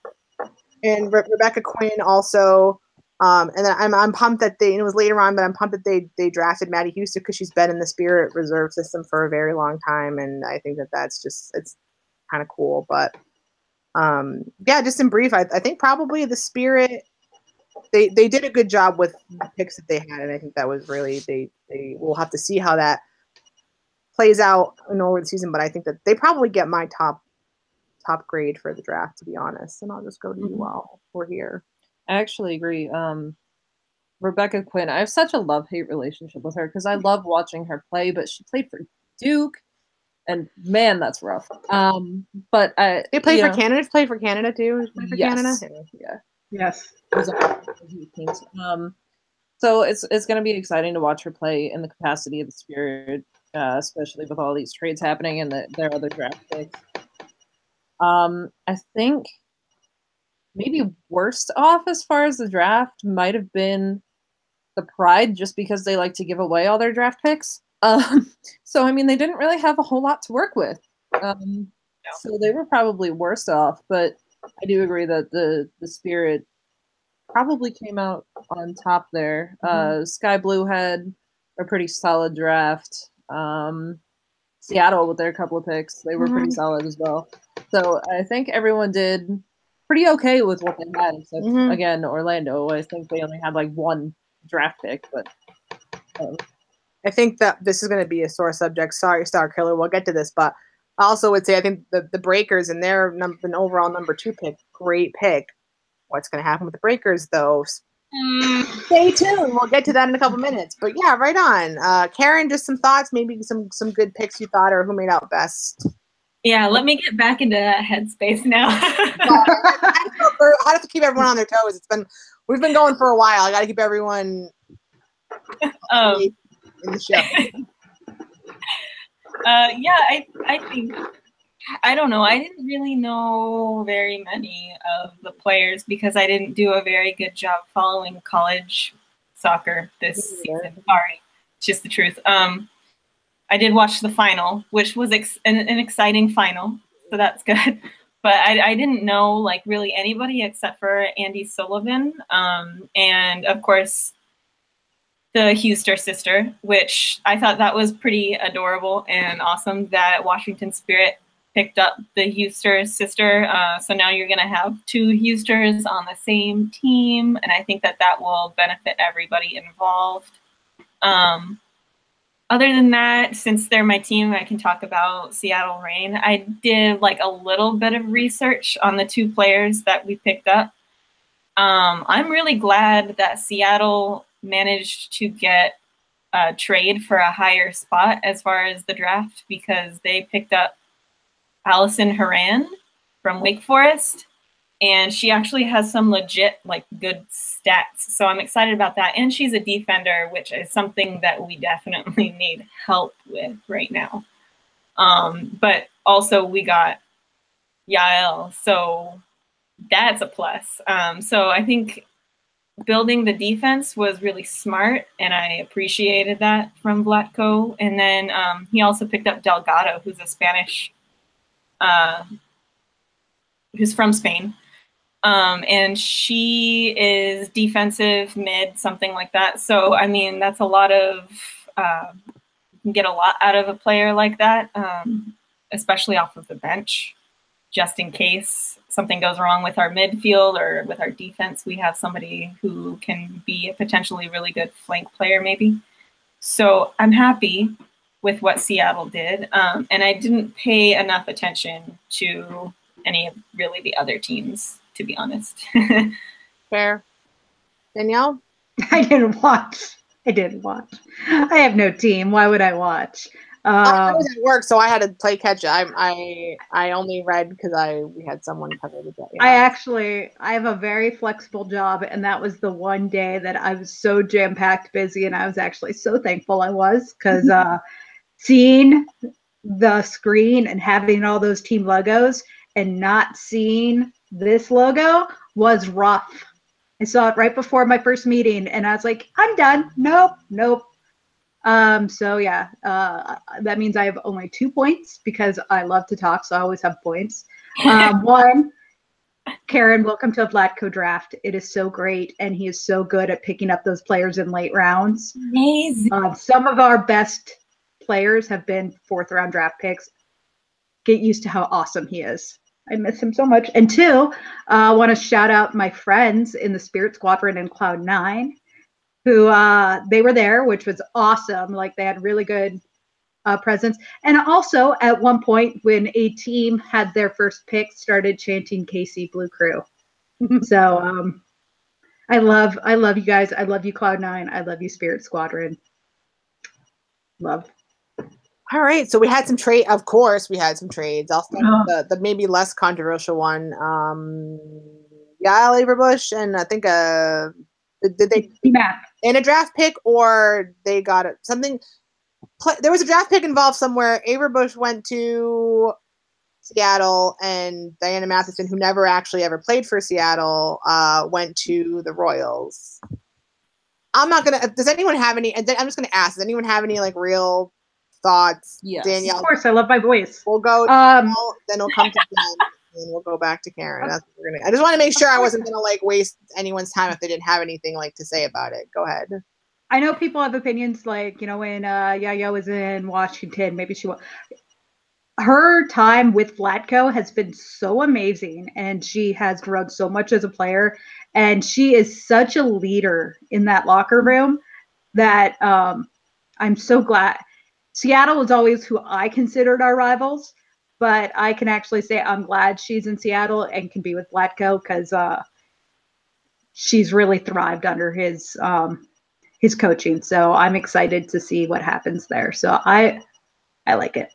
And Rebecca Quinn also. And then I'm pumped that it was later on, but I'm pumped that they drafted Maddie Houston because she's been in the Spirit reserve system for a very long time, and I think that's just it's kind of cool. But yeah, just in brief, I think probably the Spirit they did a good job with the picks that they had, and I think that was really they will have to see how that plays out over the season. But I think that they probably get my top grade for the draft, to be honest. And I'll just go to you while we're here. I actually agree. Rebecca Quinn, I have such a love-hate relationship with her because I love watching her play, but she played for Duke, and man, that's rough. But they played for Canada. Played for Canada too. For Canada. Yeah. Yes. So it's going to be exciting to watch her play in the capacity of the Spirit, especially with all these trades happening and their other draft picks. I think maybe worst off as far as the draft might have been the Pride, just because they like to give away all their draft picks. So I mean, they didn't really have a whole lot to work with. So they were probably worse off. But I do agree that the Spirit probably came out on top there. Sky Blue had a pretty solid draft. Seattle with their couple of picks, they were pretty solid as well. So I think everyone did pretty okay with what they had, except again Orlando. I think they only had like one draft pick, but I think that this is going to be a sore subject. Sorry, Star Killer. We'll get to this, but I also would say I think the Breakers and their an overall number 2 pick, great pick. What's going to happen with the Breakers, though? Stay tuned. We'll get to that in a couple minutes. But yeah, right on. Karen, just some thoughts, maybe some good picks you thought, or who made out best. Yeah, let me get back into that headspace now. I have to keep everyone on their toes. We've been going for a while. I got to keep everyone in the show. Yeah, I think, I don't know. I didn't really know very many of the players because I didn't do a very good job following college soccer this season. Sorry, it's just the truth. I did watch the final, which was an exciting final, so that's good. But I didn't know like really anybody except for Andy Sullivan, and of course the Huster sister, which I thought that was pretty adorable and awesome that Washington Spirit picked up the Huster sister. So now you're going to have 2 Husters on the same team, and I think that will benefit everybody involved. Other than that, since they're my team, I can talk about Seattle Reign. I did like a little bit of research on the 2 players that we picked up. I'm really glad that Seattle managed to get a trade for a higher spot as far as the draft, because they picked up Allison Horan from Wake Forest, and she actually has some legit like good stats. So I'm excited about that. And she's a defender, which is something that we definitely need help with right now. But also we got Yael, so that's a plus. So I think building the defense was really smart, and I appreciated that from Vlatko. And then he also picked up Delgado, who's a Spanish, who's from Spain. And she is defensive mid, something like that. So, I mean, that's a lot of, you can get a lot out of a player like that, especially off of the bench, just in case something goes wrong with our midfield or with our defense. We have somebody who can be a potentially really good flank player maybe. So I'm happy with what Seattle did. And I didn't pay enough attention to any of really the other teams, to be honest. Fair. Danielle? I didn't watch. I have no team. Why would I watch? I was at work, so I had to play catch up. I only read because we had someone cover the day. Yeah. I have a very flexible job, and that was the one day that I was so jam-packed busy, and I was actually so thankful I was, because seeing the screen and having all those team logos and not seeing this logo was rough. I saw it right before my first meeting, and I was like, I'm done. Nope. So yeah, that means I have only 2 points because I love to talk, so I always have points. 1, Karen, welcome to a Vlatko draft. It is so great, and he is so good at picking up those players in late rounds. Amazing. Some of our best players have been 4th round draft picks. Get used to how awesome he is. I miss him so much. And 2, I want to shout out my friends in the Spirit Squadron and Cloud9, who they were there, which was awesome. Like, they had really good presence. And also at one point when a team had their first pick, started chanting KC Blue Crew. So I love you guys. I love you, Cloud9. I love you, Spirit Squadron. Love. All right, so we had some trade. Of course, we had some trades. I'll start with the maybe less controversial one. Yael Averbush, and I think did they in a draft pick, or they got it something? There was a draft pick involved somewhere. Averbush went to Seattle, and Diana Matheson, who never actually ever played for Seattle, went to the Royals. I'm not gonna. Does anyone have any? I'm just gonna ask. Does anyone have any like real thoughts? Yes. Danielle. Of course, I love my voice. We'll go. Then we'll come to Jen, and we'll go back to Karen. That's what we're gonna. I just want to make sure I wasn't gonna like waste anyone's time if they didn't have anything like to say about it. Go ahead. I know people have opinions like, when Yaya was in Washington, maybe she was. Her time with Vlatko has been so amazing, and she has grown so much as a player, and she is such a leader in that locker room that I'm so glad. Seattle was always who I considered our rivals, but I can actually say I'm glad she's in Seattle and can be with Vlatko because she's really thrived under his coaching. So I'm excited to see what happens there. So I like it.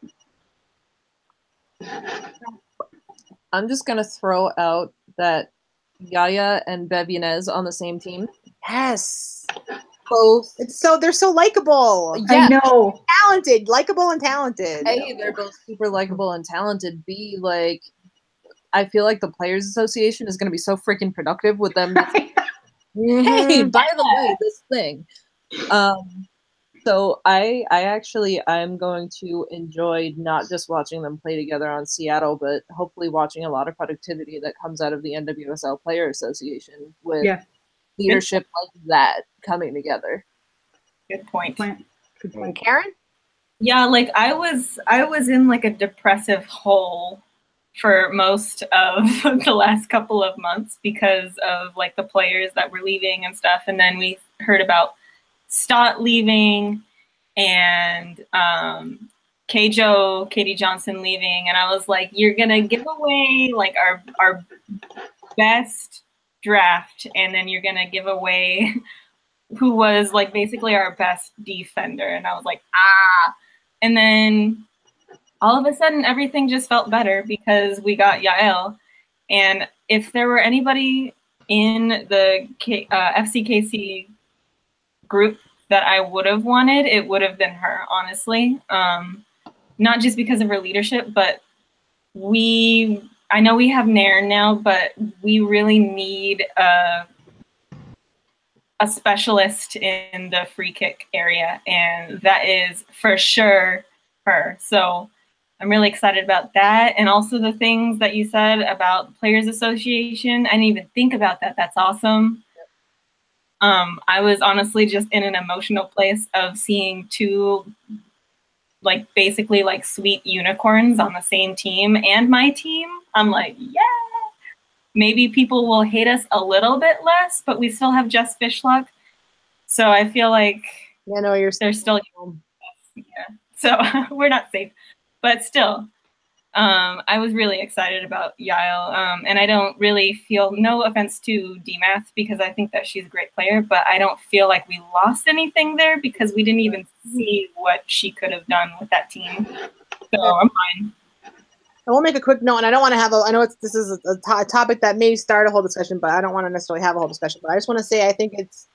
I'm just gonna throw out that Yaya and Bevines on the same team. Yes. Both. They're so likable. Yeah. I know. Talented, likable and talented. A, they're both super likable and talented. B, like, I feel like the Players Association is gonna be so freaking productive with them. Hey, by the way, this thing. So I'm going to enjoy not just watching them play together on Seattle, but hopefully watching a lot of productivity that comes out of the NWSL Player Association with leadership like that coming together. Good point. Good point. Karen? Yeah, like I was in like a depressive hole for most of the last couple of months because of like the players that were leaving and stuff. And then we heard about Stott leaving and Katie Johnson leaving. And I was like, you're going to give away like our best draft. And then you're going to give away who was like basically our best defender. And I was like, and then all of a sudden, everything just felt better because we got Yael. And if there were anybody in the FCKC group that I would have wanted, it would have been her, honestly. Not just because of her leadership, but I know we have Nairn now, but we really need a specialist in the free kick area. And that is for sure her. So I'm really excited about that. And also the things that you said about the Players Association. I didn't even think about that. That's awesome. I was honestly just in an emotional place of seeing two, like basically like sweet unicorns on the same team and my team. I'm like, yeah, maybe people will hate us a little bit less, but we still have Jess Fishlock. So I feel like they're still, so we're not safe. But still, I was really excited about Yael. And I don't really feel, no offense to DMath, because I think that she's a great player, but I don't feel like we lost anything there because we didn't even see what she could have done with that team. So I'm fine. I will make a quick note, and I don't want to have I know this is a topic that may start a whole discussion, but I don't want to necessarily have a whole discussion. But I just want to say I think it's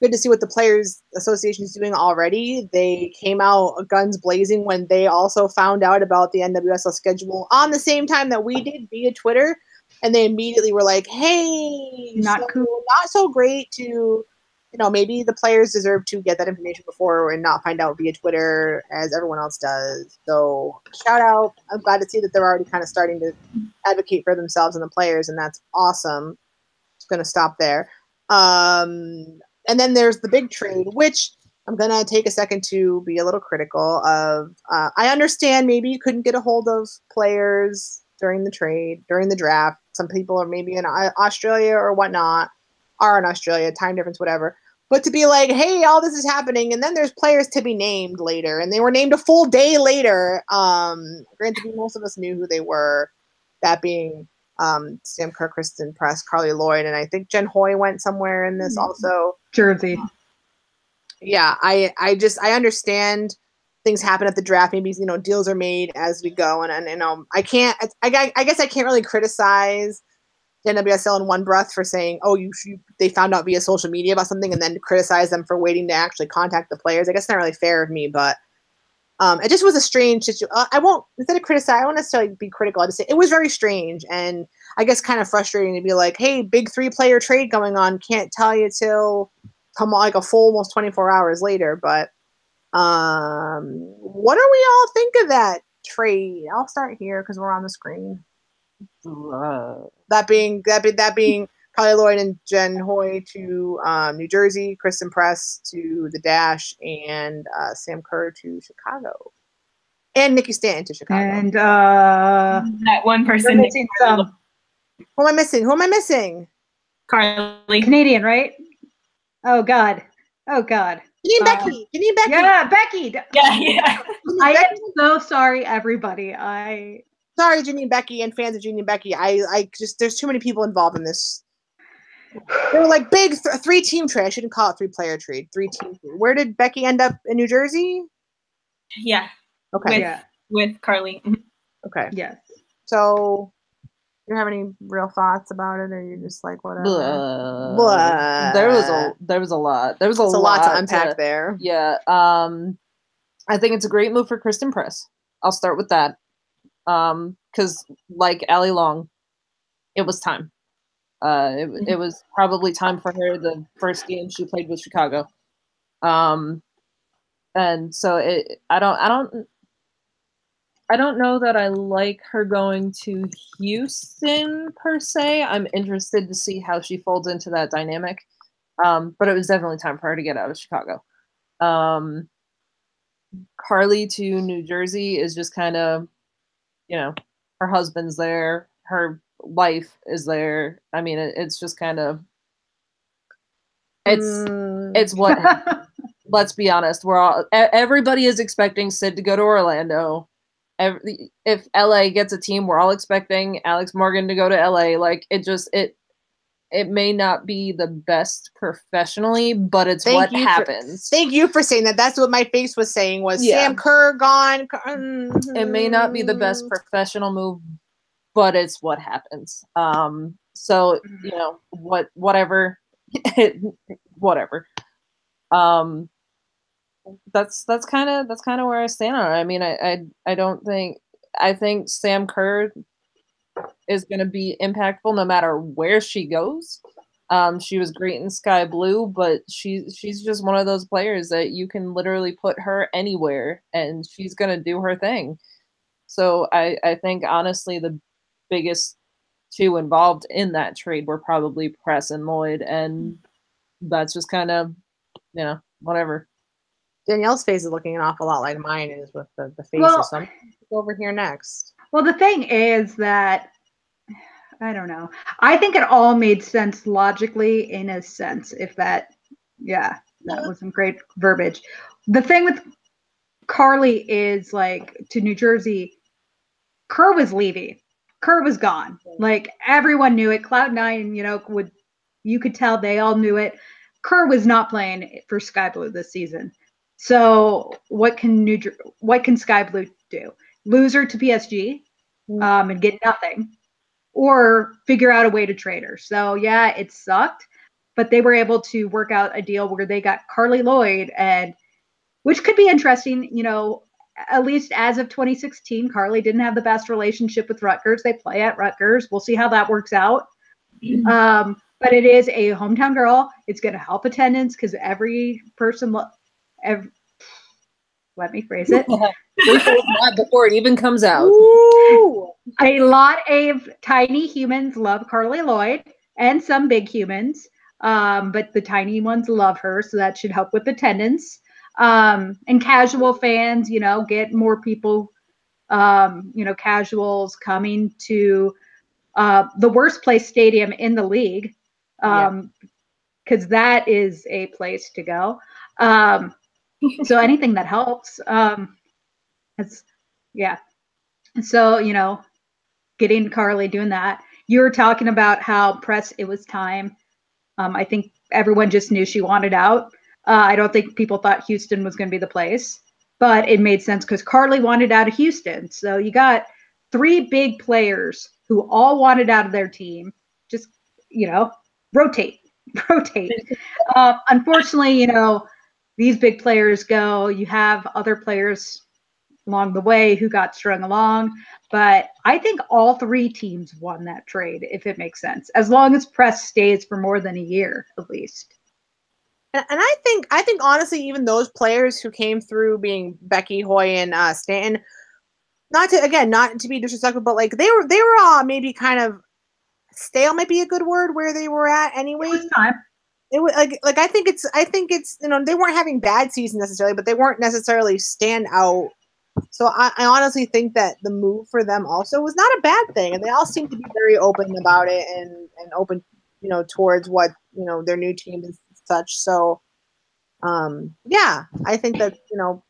good to see what the Players Association is doing already. They came out guns blazing when they also found out about the NWSL schedule on the same time that we did via Twitter, and they immediately were like, "Hey, not so great to, maybe the players deserve to get that information before and not find out via Twitter as everyone else does." So shout out! I'm glad to see that they're already kind of starting to advocate for themselves and the players, and that's awesome. Just gonna stop there. And then there's the big trade, which I'm going to take a second to be a little critical of. I understand maybe you couldn't get a hold of players during the draft. Some people are maybe in Australia or whatnot, are in Australia, time difference, whatever. But to be like, hey, all this is happening, and then there's players to be named later, and they were named a full day later. Granted, most of us knew who they were, that being Sam Kerr, Kristen Press, Carly Lloyd, and I think Jen Hoy went somewhere in this also. Jersey. Yeah, I understand things happen at the draft. Maybe deals are made as we go, and I guess I can't really criticize the NWSL in one breath for saying, oh, they found out via social media about something, and then criticize them for waiting to actually contact the players. I guess it's not really fair of me, but it just was a strange situation. Instead of criticize, I won't necessarily be critical. I just say it was very strange, and I guess kind of frustrating to be like, hey, big 3-player trade going on. Can't tell you till come on, like a full almost 24 hours later. But what do we all think of that trade? I'll start here because we're on the screen. That being Carly Lloyd and Jen Hoy to New Jersey, Kristen Press to the Dash, and Sam Kerr to Chicago. And Nikki Stanton to Chicago. And that one person. missing some. Who am I missing? Carly. Canadian, right? Oh God. Janine Becky. Yeah, Becky. Yeah. I am so sorry, everybody. Sorry, Janine Becky and fans of Janine Becky. I just there's too many people involved in this. They were like big 3-team trade. I shouldn't call it 3-player trade. 3-team trade. Where did Becky end up in New Jersey? Yeah. Okay. With Carly. Okay. Yes. So, do you have any real thoughts about it, or are you just like whatever? Blah. There was a lot. There was a lot to unpack there. Yeah. I think it's a great move for Kristen Press. I'll start with that. Because like Allie Long, it was time. It was probably time for her. The first game she played with Chicago. And so I don't know that I like her going to Houston per se. I'm interested to see how she folds into that dynamic. But it was definitely time for her to get out of Chicago. Carly to New Jersey is just kind of, her husband's there, her wife is there. I mean, it's just kind of, it's what. Let's be honest. Everybody is expecting Sid to go to Orlando. If LA gets a team, we're all expecting Alex Morgan to go to LA. Like it may not be the best professionally, but it's what happens. Thank you for saying that. That's what my face was saying was Sam Kerr gone. It may not be the best professional move, but it's what happens. So whatever, whatever. That's kind of where I stand on it. I mean, I think Sam Kerr is going to be impactful no matter where she goes. She was great in Sky Blue, but she's just one of those players that you can literally put her anywhere and she's going to do her thing. So I think honestly the biggest two involved in that trade were probably Press and Lloyd, and that's just kind of whatever. Danielle's face is looking an awful lot like mine is with the faces. So I'm going to go over here next. Well, the thing is that, I don't know. I think it all made sense logically in a sense, that was some great verbiage. The thing with Carly is like to New Jersey, Kerr was leaving. Kerr was gone. Like everyone knew it. Cloud9, you could tell they all knew it. Kerr was not playing for Sky Blue this season. So what can Sky Blue do? Lose her to PSG and get nothing, or figure out a way to trade her. So yeah, it sucked, but they were able to work out a deal where they got Carly Lloyd, and which could be interesting. At least as of 2016, Carly didn't have the best relationship with Rutgers. They play at Rutgers. We'll see how that works out. But it is a hometown girl. It's going to help attendance because every person. Let me phrase it. Before it even comes out. Ooh. A lot of tiny humans love Carly Lloyd and some big humans, but the tiny ones love her, so that should help with attendance. And casual fans, get more people, casuals coming to the worst place stadium in the league, because that is a place to go. So anything that helps, So, getting Carly doing that. You were talking about how Press, it was time. I think everyone just knew she wanted out. I don't think people thought Houston was going to be the place, but it made sense because Carly wanted out of Houston. So you got 3 big players who all wanted out of their team. Just, rotate. Unfortunately, these big players go. You have other players along the way who got strung along, but I think all 3 teams won that trade, if it makes sense, as long as Press stays for more than a year at least. And I think honestly, even those players who came through, being Becky, Hoy, and Stanton, not to be disrespectful, but like they were all maybe kind of stale might be a good word where they were at anyway. It was time. It was like I think it's they weren't having bad seasons necessarily, but they weren't necessarily stand out. So I honestly think that the move for them also was not a bad thing, and they all seem to be very open about it and open, towards what their new team is such. So yeah, I think that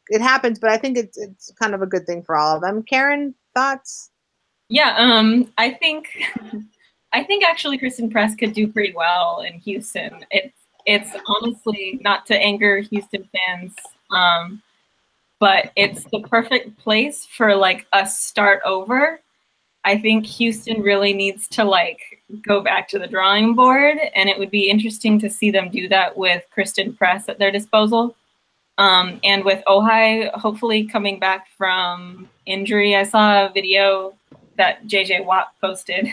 it happens, but I think it's kind of a good thing for all of them. Karen, thoughts? Yeah, I think actually Kristen Press could do pretty well in Houston. It's honestly not to anger Houston fans, but it's the perfect place for like a start over. I think Houston really needs to like go back to the drawing board, and it would be interesting to see them do that with Kristen Press at their disposal. And with Ojai hopefully coming back from injury. I saw a video that JJ Watt posted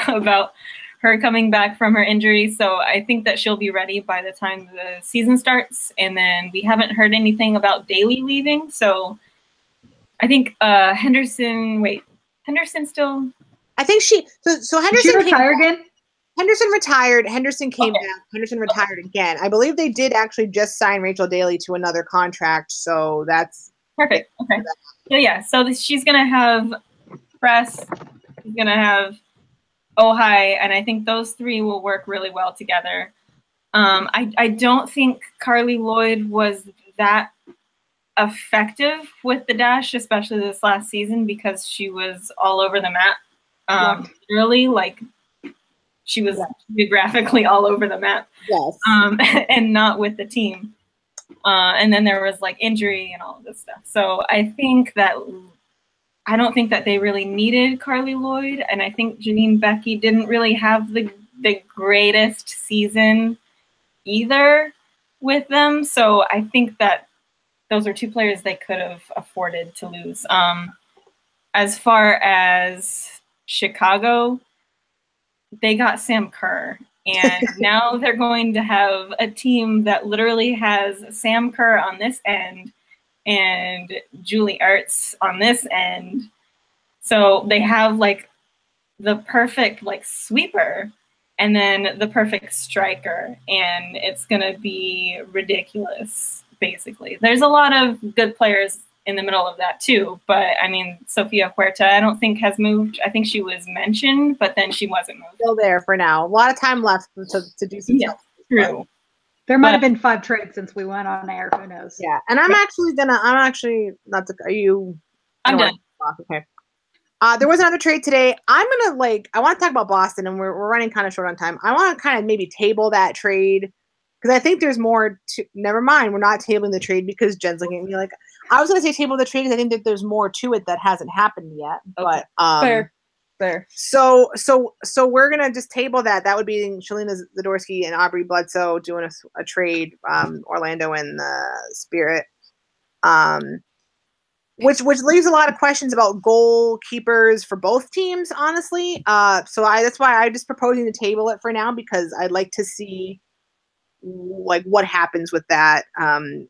about her coming back from her injury. So I think that she'll be ready by the time the season starts. And then we haven't heard anything about Daly leaving. So I think Henderson still? I think so Henderson Did she retire again? Henderson retired. Henderson came back. Henderson retired again. I believe they did actually just sign Rachel Daly to another contract. So that's perfect. Okay. So yeah, so she's going to have Press, she's going to have Ojai, and I think those three will work really well together. I don't think Carly Lloyd was that effective with the dash, especially this last season, because she was all over the map. Really, like she was geographically all over the map. Yes. And not with the team. And then there was like injury and all of this stuff. So I don't think that they really needed Carly Lloyd, and I think Janine Becky didn't really have the greatest season either with them. So I think that those are two players they could have afforded to lose. As far as Chicago, they got Sam Kerr, and now they're going to have a team that literally has Sam Kerr on this end and Julie Ertz on this end. So they have like the perfect like sweeper and then the perfect striker, and it's going to be ridiculous, basically. There's a lot of good players in the middle of that too, but I mean, Sofia Huerta, I don't think has moved. I think she was mentioned, but then she wasn't moved. Still there for now. A lot of time left to do some stuff. True. There might have been 5 trades since we went on air. Who knows? Yeah, and I'm actually not to. Are you? I'm done. Okay. There was another trade today. I want to talk about Boston, and we're running kind of short on time. I want to kind of maybe table that trade because I think there's more to. Never mind, we're not tabling the trade because Jen's looking at me like I was going to say table the trade because I think that there's more to it that hasn't happened yet. Okay. But Fair. So we're gonna just table that. That would be Shalina Zadorsky and Aubrey Bledsoe doing a trade. Orlando and the Spirit. Which leaves a lot of questions about goalkeepers for both teams, honestly. So that's why I'm just proposing to table it for now because I'd like to see like what happens with that. And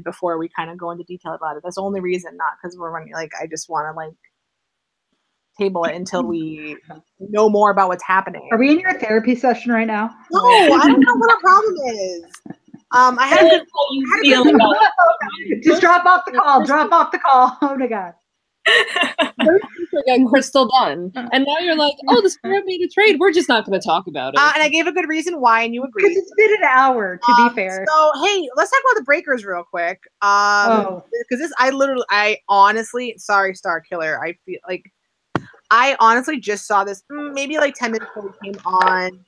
before we kind of go into detail about it, that's the only reason, not because we're running. Like I just want to like table it until we know more about what's happening. Are we in your therapy session right now? No, I don't know what our problem is. I had a good Just drop off the call. Drop off the call. Oh my God. Got Crystal done, and now you're like, "Oh, the Spirit made a trade. We're just not going to talk about it." And I gave a good reason why, and you agreed. Because it's been an hour, to be fair. So hey, let's talk about the Breakers real quick. Because I honestly, sorry, Star Killer. I feel like I honestly just saw this maybe like 10 minutes before we came on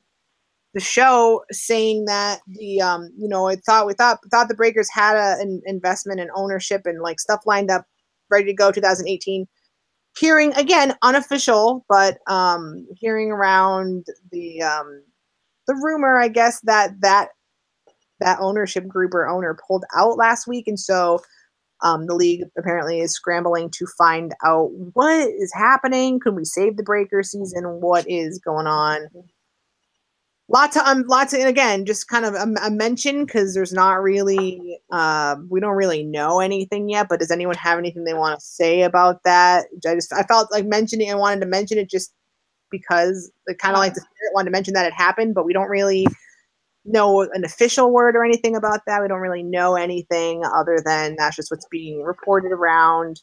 the show, saying that the we thought the Breakers had an investment and ownership and like stuff lined up, ready to go 2018. Hearing again unofficial, but hearing around the rumor, I guess that ownership group or owner pulled out last week, and so the league apparently is scrambling to find out what is happening. Can we save the Breakers season? What is going on? Lots of, and again, just kind of a mention because there's not really, we don't really know anything yet. But does anyone have anything they want to say about that? I felt like mentioning. I wanted to mention it just because kind of like the Spirit wanted to mention that it happened, but we don't really know an official word or anything about that. We don't really know anything other than that's just what's being reported around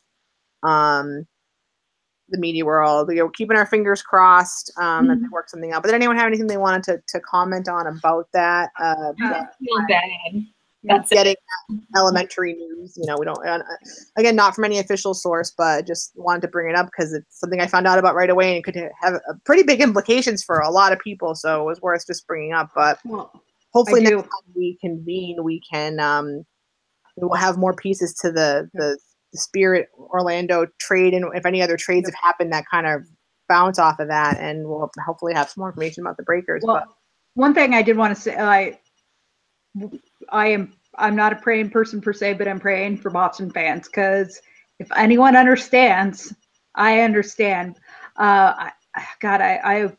the media world. We're keeping our fingers crossed that they work something out. But did anyone have anything they wanted to comment on about that? I feel bad. That's getting elementary news. You know, we don't, again, not from any official source, but just wanted to bring it up because it's something I found out about right away and it could have pretty big implications for a lot of people. So it was worth just bringing up. But hopefully next time we convene, we can, we will have more pieces to the Spirit Orlando trade, and if any other trades have happened that kind of bounce off of that, and we'll hopefully have some more information about the Breakers. Well, but one thing I did want to say, I'm not a praying person per se, but I'm praying for Boston fans because if anyone understands, I understand. I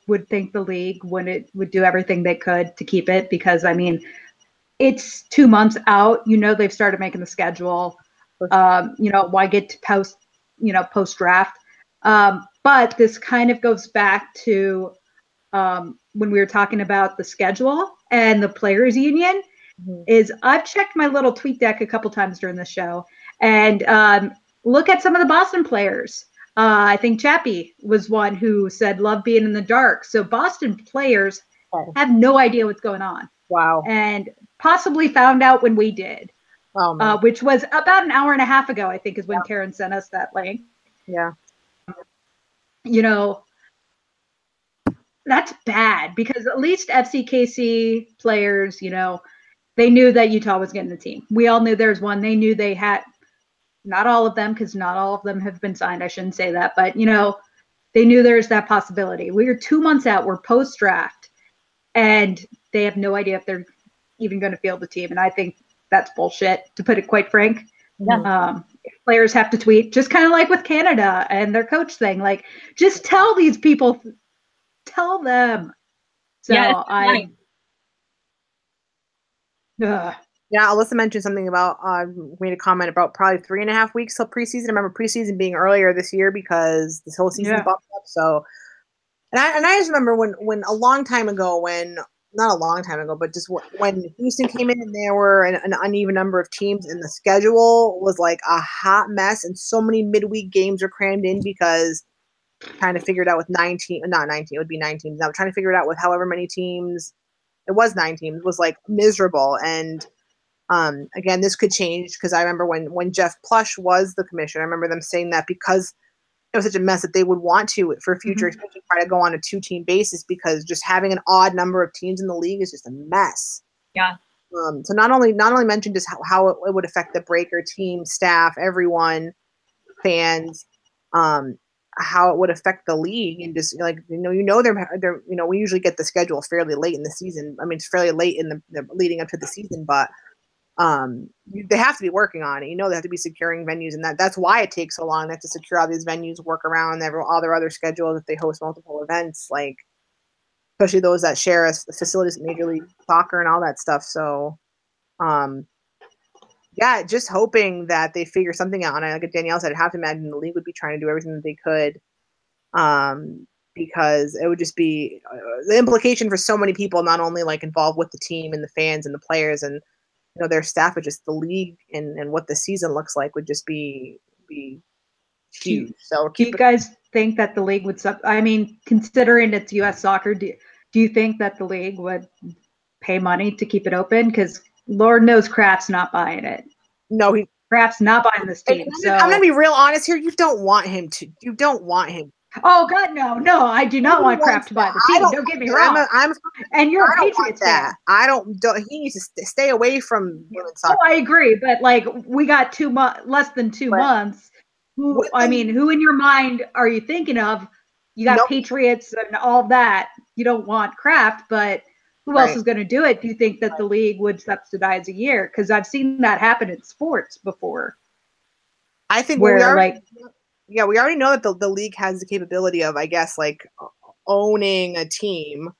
would think the league would do everything they could to keep it because I mean, it's 2 months out. You know they've started making the schedule. You know, why get to post draft? But this kind of goes back to when we were talking about the schedule and the players union. Is I've checked my little tweet deck a couple times during the show and look at some of the Boston players. I think Chappie was one who said love being in the dark. So Boston players have no idea what's going on. Wow. And possibly found out when we did. Which was about an hour and a half ago, I think, is when Karen sent us that link. Yeah. You know, that's bad because at least FCKC players, you know, they knew that Utah was getting the team. We all knew there's one. They knew they had, not all of them, because not all of them have been signed. I shouldn't say that. But, you know, they knew there's that possibility. We are 2 months out. We're post-draft. And they have no idea if they're even going to field the team. And I think that's bullshit, to put it quite frank. Yeah. Players have to tweet, just kind of like with Canada and their coach thing. Like, just tell these people, tell them. So yeah, yeah, Alyssa mentioned something about made a comment about probably 3.5 weeks till preseason. I remember preseason being earlier this year because this whole season bumped up. So, and I just remember when a long time ago, not a long time ago, but just when Houston came in and there were an uneven number of teams and the schedule was like a hot mess and so many midweek games were crammed in because trying to figure it out with 19, not 19, it would be 9 teams. Now trying to figure it out with however many teams, it was 9 teams, was like miserable. And again, this could change because I remember when Jeff Plush was the commissioner, I remember them saying that because it was such a mess that they would want to, for future expansion, try to go on a 2-team basis because just having an odd number of teams in the league is just a mess. Yeah. So not only mention just how it would affect the Breaker team, staff, everyone, fans, how it would affect the league, and just like they're we usually get the schedule fairly late in the season. I mean, it's fairly late in the leading up to the season, but they have to be working on it. They have to be securing venues, and that's why it takes so long. They have to secure all these venues, work around all their other schedules if they host multiple events, like especially those that share facilities at Major League Soccer and all that stuff. So, yeah, just hoping that they figure something out. And like Danielle said, I'd have to imagine the league would be trying to do everything that they could, because it would just be the implication for so many people, not only like involved with the team and the fans and the players and their staff, but just the league and what the season looks like would just be huge. So do you guys think that the league would I mean, considering it's U.S. soccer, do you think that the league would pay money to keep it open? Because Lord knows Kraft's not buying it. No, Kraft's not buying this team. I'm gonna be real honest here. You don't want him to. You don't want him. Oh God, no! I do not want Kraft to buy the team. Don't get me wrong. And you're a Patriots fan. He needs to stay away from women's soccer. Oh, I agree, but like we got less than 2 months. Who in your mind are you thinking of? You got Patriots and all that. You don't want Kraft, but who else is going to do it? Do you think that the league would subsidize a year? Because I've seen that happen in sports before. I think we already know that the league has the capability of, I guess, like owning a team,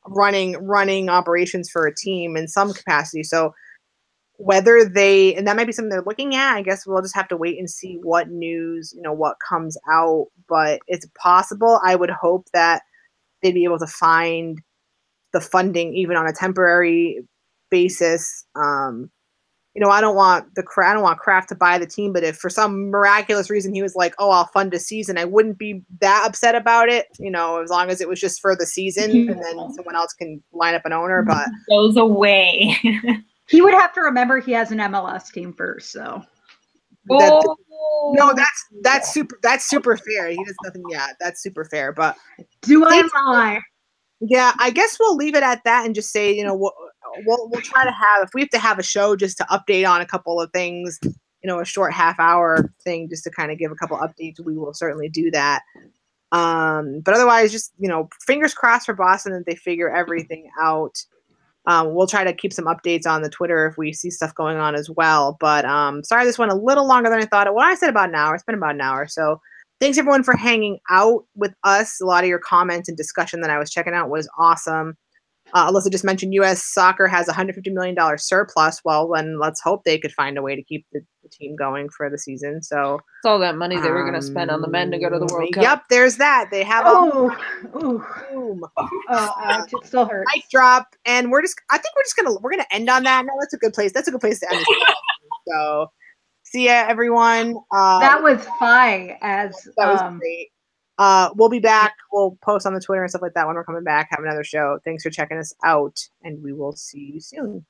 running operations for a team in some capacity. So whether and that might be something they're looking at, I guess we'll just have to wait and see what news, what comes out. But it's possible. I would hope that they'd be able to find the funding even on a temporary basis. You know, I don't want Kraft to buy the team, but if for some miraculous reason he was like, "Oh, I'll fund a season," I wouldn't be that upset about it. You know, as long as it was just for the season, and then someone else can line up an owner. But goes away. He would have to remember he has an MLS team first, so. No, that's super fair. He does nothing. Yeah, that's super fair. But do I lie? Yeah, I guess we'll leave it at that and just say, you know, we'll try to have, if we have to have a show just to update on a couple of things, you know, a short half-hour thing just to kind of give a couple updates, we will certainly do that. But otherwise, just, you know, fingers crossed for Boston that they figure everything out. We'll try to keep some updates on the Twitter if we see stuff going on as well. But sorry, this went a little longer than I thought. Well, I said about an hour. It's been about an hour. So thanks, everyone, for hanging out with us. A lot of your comments and discussion that I was checking out was awesome. Alyssa just mentioned U.S. Soccer has a $150 million surplus. Well, then let's hope they could find a way to keep the team going for the season. So it's all that money they were going to spend on the men to go to the World Cup. Yep, there's that. They have boom. Oh, ouch, it still hurts. Mic drop, and we're gonna end on that. No, that's a good place. That's a good place to end this. So, see ya, everyone. That was fine. That was great. We'll be back. We'll post on the Twitter and stuff like that when we're coming back. Have another show. Thanks for checking us out, and we will see you soon.